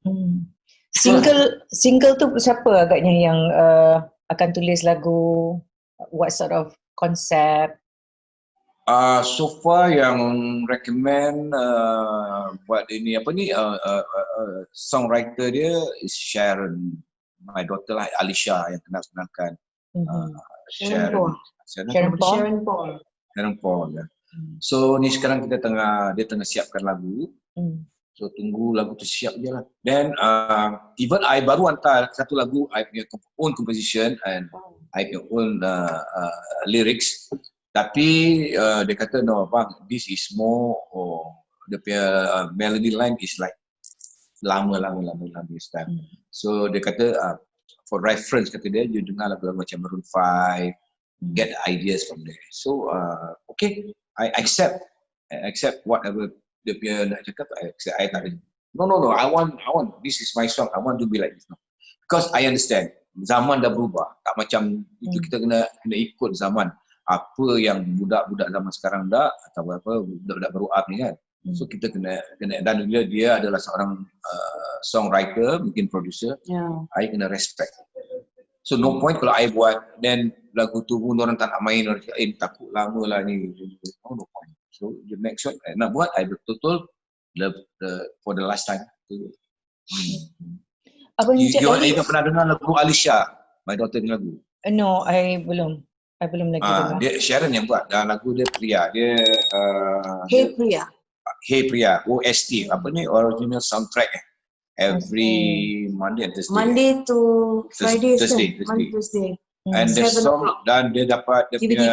Single tu siapa agaknya yang akan tulis lagu? What sort of concept? So far yang recommend buat ini apa ni songwriter dia is Sharon, my daughter lah, Alicia yang kenalkan. Sharon Paul ya. So ni sekarang dia tengah siapkan lagu. So tunggu lagu tu siap je lah. Then even I baru hantar satu lagu I punya own composition and I punya own lyrics. Tapi dia kata no bang, this is more dia punya melody line is like lama style. So dia kata for reference, kata dia dengar lagu-lagu macam Maroon 5, get ideas from there. So okay, I accept whatever dia punya nak cakap. I tak ada. No, I want this is my song, I want to be like this. No. Because I understand zaman dah berubah, tak macam itu, kita kena ikut zaman. Apa yang budak-budak zaman sekarang dah atau apa budak-budak baru up ni kan. So kita kena dan dia adalah seorang songwriter, mungkin producer. I kena respect. So no point kalau I buat then lagu tu pun orang tak nak main, orang cakap takut lama lah ni. No point. So the next one nak buat I betul-betul for the last time. Abang you pernah dengar lagu Alicia, my daughter ni lagu? No, I belum lagi dengar. Dia Sharon yang buat dan lagu dia Priya. Dia Hey Priya, OST, apa ni, original soundtrack every Monday and Thursday. Monday to Friday. Thursday. And the 7 song o'clock. dan dia dapat dia TV3. punya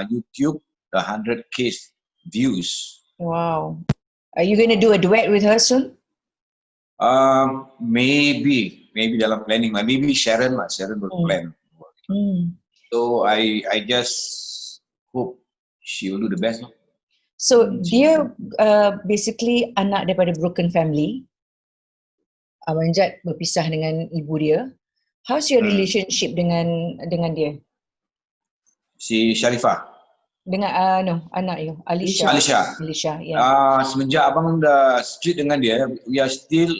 YouTube dah 100k views. Wow. Are you going to do a duet with her soon? Maybe dalam planning lah. Maybe Sharon will plan. So I just hope she will do the best lah. So dia basically anak daripada broken family. Abang Jad berpisah dengan ibu dia. How's your relationship dengan dia? Si Sharifah. Dengan anak you, Alisha. Alisha, ya. Semenjak abang dah strict dengan dia, we are still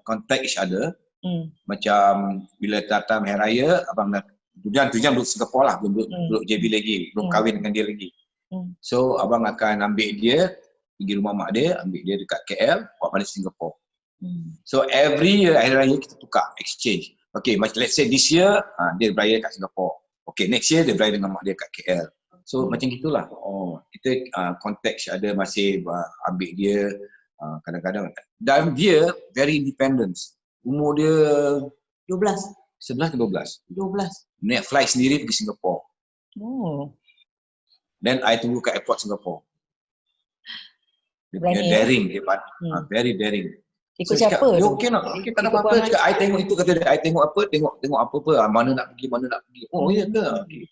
contact each other. Macam bila datang hari raya, abang dah tujuan duduk Singapore lah, belum duduk JB lagi, belum kahwin dengan dia lagi. So abang akan ambil dia pergi rumah mak dia, ambil dia dekat KL, bawa balik Singapore. So every year hari raya kita tukar, exchange. Okay, let's say this year dia beraya kat Singapore. Okay, next year dia beraya dengan mak dia kat KL. So macam gitulah. Kita contact ada masih ambil dia kadang-kadang. Dan dia very independent. Umur dia 11 ke 12. Naik flight sendiri pergi Singapore. Then I tunggu kat airport Singapore. Dia punya daring, dia very daring. Ikut siapa? Dia okey nak? Okey, tak ada apa-apa. Cakap, I tengok itu, kata dia, I tengok apa, tengok apa-apa. Mana nak pergi. Oh, ya ke? Okay.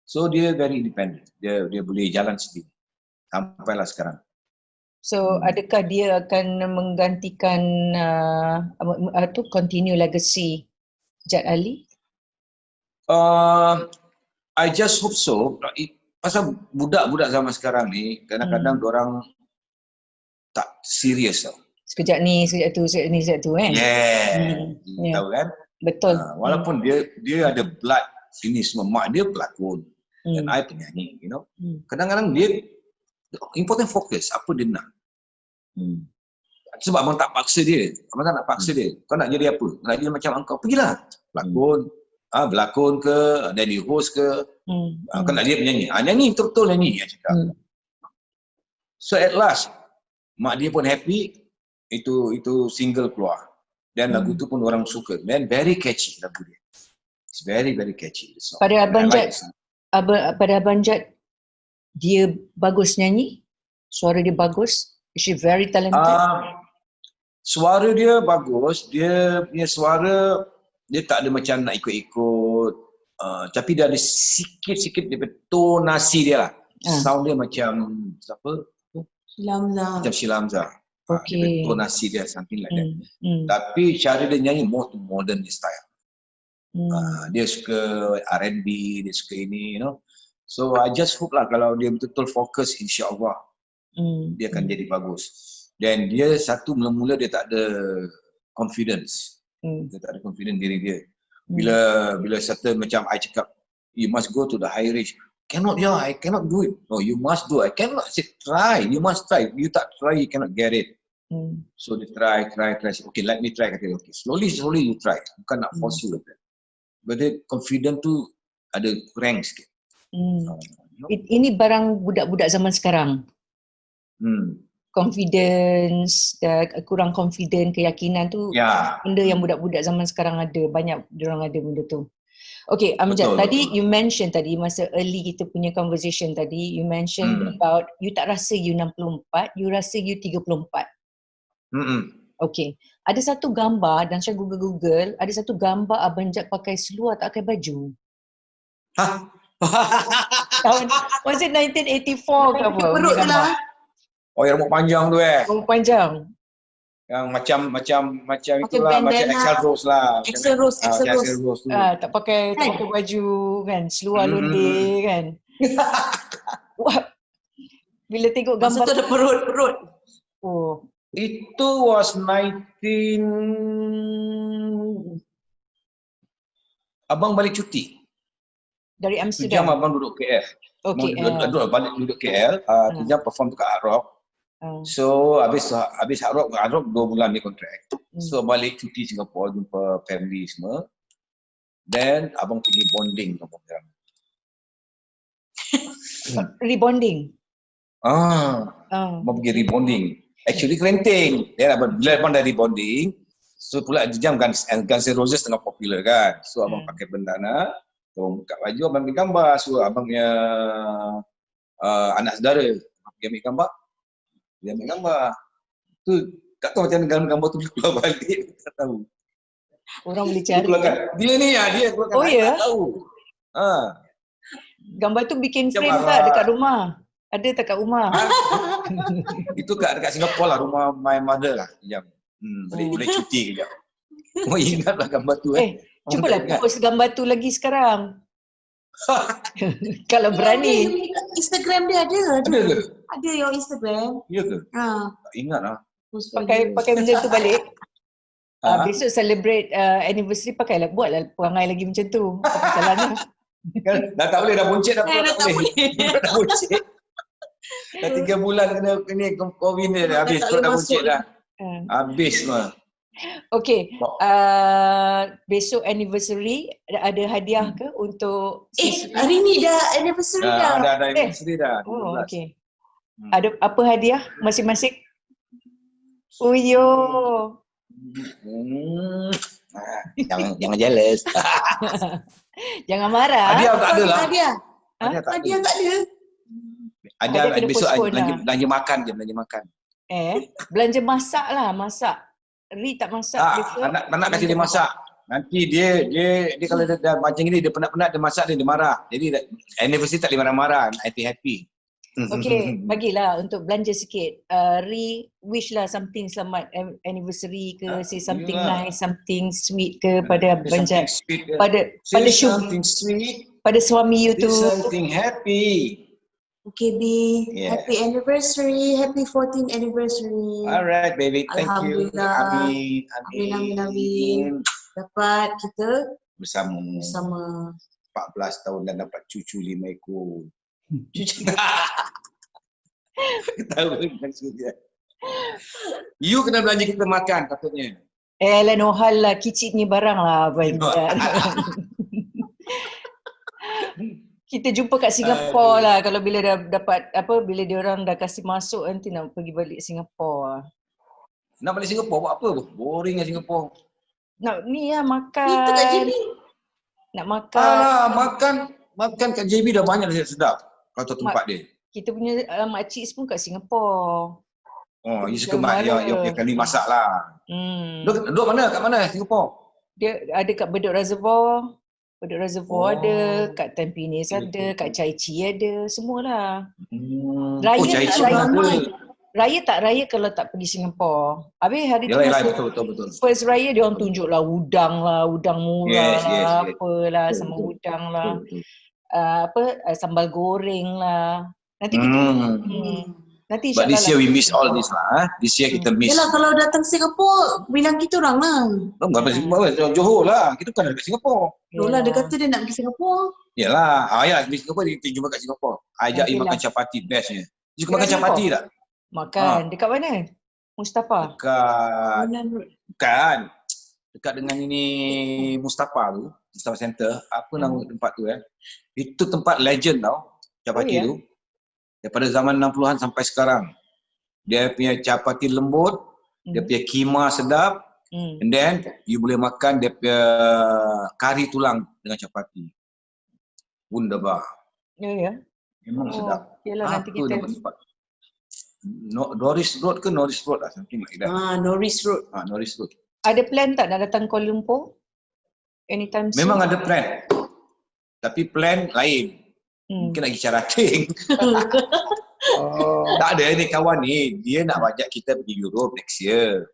So, dia very independent. Dia boleh jalan sendiri. Sampailah sekarang. So, adakah dia akan menggantikan continue legacy Jad Ali? I just hope so. Pasal budak-budak zaman sekarang ni, kadang-kadang diorang tak serius tau. Sekejap ni, sekejap tu kan? Tahu kan? Betul. Walaupun dia ada blood sini semua, mak dia pelakon dan I penyanyi, you know. Kadang-kadang dia important fokus apa dia nak. Sebab abang tak paksa dia. Abang tak nak paksa dia. Kau nak jadi apa? Nak jadi macam engkau, pergilah. Pelakon. Berlakon ke, jadi host ke. Kau nak dia penyanyi. Nyanyi betul-betul nyanyi. Cakap. So at last, mak dia pun happy. Itu single keluar. Dan lagu tu pun orang suka. Dan very catchy lagu dia. It's very, very catchy. Pada Abang Jad, dia bagus nyanyi? Suara dia bagus? Is she very talented? Suara dia bagus. Dia punya suara, dia tak ada macam nak ikut-ikut. Tapi dia ada sikit-sikit dia tonasi dia lah. Sound dia macam siapa? Macam Sheila Hamzah. Okay. Tonasi dia something like that. Tapi cara dia nyanyi more to modern style. Dia suka R&B, dia suka ini, you know. So I just hope lah kalau dia betul-betul fokus, insya-Allah dia akan jadi bagus. Dan dia satu mula-mula dia tak ada confidence. Dia tak ada confidence diri dia. Bila certain macam I cakap, you must go to the high range. Cannot, I cannot do it. No, you must do it. I cannot say try. You must try. You tak try, you cannot get it. So they try. Okay, let me try. Kata, okay, slowly you try. Bukan nak force you like that. But the confident tu ada kurang sikit. Ini barang budak-budak zaman sekarang. Confidence, kurang confident, keyakinan tu benda yang budak-budak zaman sekarang ada. Banyak diorang ada benda tu. Okay, Amjad, tadi you mention tadi masa early kita punya conversation tadi, you mention about you tak rasa you 64, you rasa you 34. Okay, ada satu gambar dan saya Google, ada satu gambar Abang Jad pakai seluar tak pakai baju. Tahun, was it 1984 ke apa? Perut tu lah. Oh, yang rambut panjang tu Rambut panjang. Yang macam itulah, macam Axl Rose lah. Axl Rose tu. Tak pakai baju kan, seluar londe kan. Wah. Bila tengok gambar masa tu ada perut. Oh, itu was 19 abang balik cuti. Dari Jam Amsterdam. abang duduk KL. Okay. Duduk KL, jam perform dekat Hard Rock. So habis Hard Rock 2 bulan ni kontrak. So balik cuti Singapore, jumpa family semua. Then abang pergi bonding dengan abang. Rebonding. Abang pergi rebonding. Actually kelenting. Then bila abang dah rebonding, So pula jam Guns N' Roses tengah popular kan. So abang pakai bandana, abang buka baju, abang ambil gambar. So abangnya anak saudara, dia ambil gambar. Dia ambil gambar. Tu tak tahu macam mana gambar tu keluar balik, tak tahu. Orang boleh Dia cari. keluarkan. Dia ni dia keluarkan. Oh, ya? Tak tahu. Gambar tu bikin Macam frame tak marah. dekat rumah? Ada tak kat rumah? Itu dekat Singapura lah, rumah my mother lah. Jam. Boleh cuti kejap. Oh, ingatlah gambar tu Cubalah Ingat. post gambar tu lagi sekarang. Kalau berani. Instagram dia ada. Ada ke? Ada your Instagram. Ya ke? Ha. Tak ingat lah. Pakai benda tu balik. Ha? Besok celebrate anniversary pakailah, buatlah perangai lagi macam tu. Apa salahnya? Dah tak boleh, dah buncit dah. Dah tak boleh. Dah buncit. Dah 3 bulan kena COVID ni dah habis. Tak Dah boleh buncit masuk. dah. Habis semua. Okay, besok anniversary ada hadiah ke untuk Hari ni dah anniversary dah. Dah anniversary dah. Oh, 12. okay. Ada apa hadiah masing-masing? Oh, yo. Jangan jealous. Jangan marah. Hadiah tak ada lah. Hadiah. Hadiah tak ada. Hadiah tak ada. Hadiah kena besok postpone lah. belanja makan je, belanja makan. Belanja masak lah, masak. Ri tak masak besok. Anak kasi dia masak. Nanti dia kalau dia dah macam ni, dia penat-penat dia masak dia marah. Jadi anniversary tak boleh marah-marah, happy. Okay, bagilah untuk belanja sikit. Ri wish lah something selamat anniversary ke, say something nice, something sweet ke pada banjat, pada something sweet, pada suami you tu. something happy. Okay, B. Yeah. Happy anniversary. Happy 14th anniversary. Alright, baby. Thank you. Alhamdulillah. Amin. Dapat kita Bersama 14 tahun dan dapat cucu 5 ekor. cucu. Ketawa maksudnya. You kena belanja kita makan katanya. Lah no hal lah, kiciknya barang lah banjat. Kita jumpa kat Singapura lah kalau bila dah dapat bila dia orang dah kasih masuk nanti nak pergi balik Singapura. Nak balik Singapura buat apa? Boring lah Singapura. Nak ni lah makan. Kita kat JB. Nak makan. Makan kat JB dah banyak dah sedap. Kalau tahu tempat dia. Kita punya makcik pun kat Singapura. Oh, you suka mak yang kali masak lah. Duduk mana? Kat mana Singapura? Dia ada kat Bedok Reservoir. Bedok Reservoir ada, kat Tampines ada, kat Chai Chee ada, semualah. Raya Chai tak Chee raya? Raya tak raya kalau tak pergi Singapura. Habis hari tu masa betul. first raya dia orang tunjuk lah udang murah Yes. apalah sama udang lah. Sambal goreng lah. Nanti kita nanti But insyaAllah this year we miss all this lah. This year kita miss. Yalah, kalau datang Singapura, bilang kita orang lah. Johor lah. Kita bukan dekat Singapura. Lola dia kata dia nak pergi Singapura. Yalah. Yalah, pergi Singapura kita jumpa kat Singapura. Ajak you makan chapati bestnya. You suka makan chapati tak? Makan. Dekat mana? Mustafa? Bukan. Dekat dengan ini Mustafa tu. Mustafa Center. Apa nama tempat tu Itu tempat legend tau. Chapati tu. Daripada zaman 60-an sampai sekarang. Dia punya chapati lembut, dia punya kima sedap, and then you boleh makan dia punya kari tulang dengan chapati. Wunderbar. Ya. Memang sedap. Yalah, nanti kita Norris Road ke Norris Road lah, something like that. Norris Road. Norris Road. ada plan tak nak datang Kuala Lumpur? Anytime soon? Memang ada plan. Tapi plan lain. Mungkin lagi carating. Tak ada ni kawan ni. Dia nak ajak kita pergi Europe next year.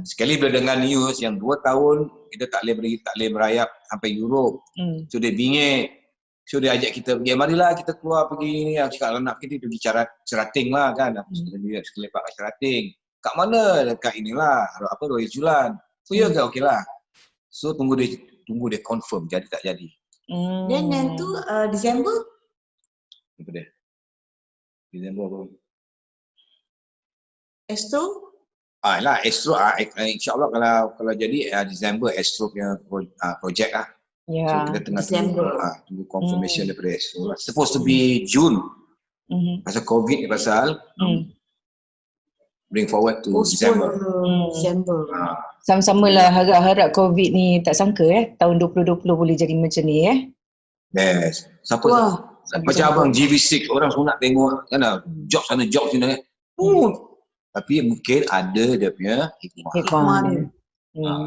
Sekali bila dengar news yang 2 tahun kita tak boleh merayap sampai Europe. So dia bingit. So dia ajak kita pergi. Marilah kita keluar pergi ni. Aku cakap kalau nak kita pergi cerating lah kan. Sekali lepak kat cerating. Kat mana? Dekat inilah. Royal Julan. So ya ke? Okey lah. So tunggu dia confirm. Jadi tak jadi. Dan yang tu Disember. Apa dia? Disember apa? Astro? Lah Astro insya-Allah kalau jadi Disember Astro punya projek lah. So kita tengah tunggu confirmation daripada Astro lah. Supposed to be June. Pasal COVID ni pasal. bring forward to Postpone December. December. Sama-sama lah harap-harap COVID ni tak sangka tahun 2020 boleh jadi macam ni Yes. Siapa? Wah, Macam abang GV6, orang semua nak tengok kan job sana job sini. Tapi mungkin ada dia punya hikmah. Hikmah dia.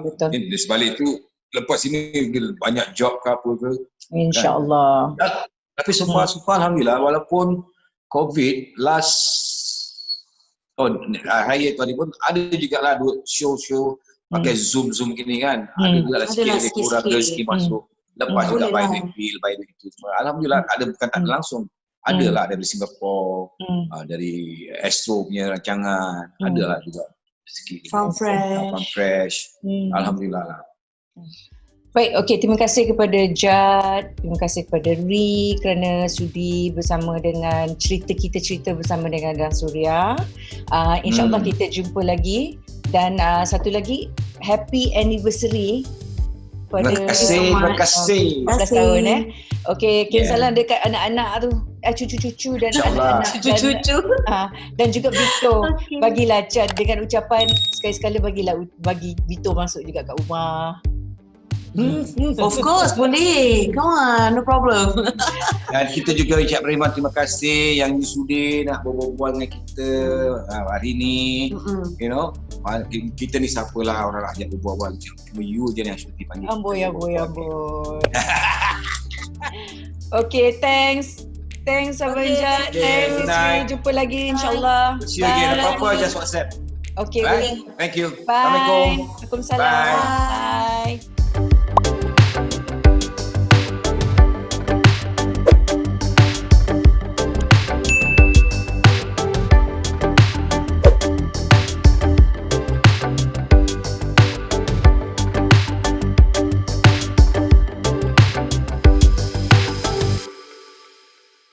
Betul. Di sebalik tu lepas ini banyak job ke apa ke. InsyaAllah. Tapi so far alhamdulillah walaupun COVID last hari tadi pun ada juga lah show pakai zoom gini kan. Ada juga lah sikit Adalah lebih kurang sikit-sikit. rezeki masuk. Lepas juga Boleh by lah. the bill, by the itu semua. Alhamdulillah ada bukan tak ada langsung. Ada lah dari Singapore, dari Astro punya rancangan, ada lah juga rezeki. Farm Fresh. Farm Fresh. Alhamdulillah lah. Baik, okey, terima kasih kepada Jad, terima kasih kepada Ri kerana sudi bersama dengan cerita bersama dengan Dan Suria. InsyaAllah kita jumpa lagi dan satu lagi, happy anniversary pada Terima kasih. 14 tahun Okey, kirim Yeah. salam dekat anak-anak tu, cucu-cucu dan InsyaAllah. anak-anak Cucu-cucu. dan juga Vito. Okay. Bagilah Jad dengan ucapan sekali-sekala bagi Vito masuk juga kat rumah. Of course, boleh. Come on, no problem. Dan kita juga ucap Rahman terima kasih yang sudi nak berbual dengan kita hari ni. You know, kita ni siapalah orang nak ajak berbual. Cuma you je yang sudi panggil. Amboi. Okay, thanks Abang Jad. Okay, Thanks, good night. jumpa lagi insyaAllah. See you again. Bye. Apa-apa just WhatsApp. Okay, Right? Thank you. bye. Assalamualaikum. Waalaikumsalam. Bye. Bye.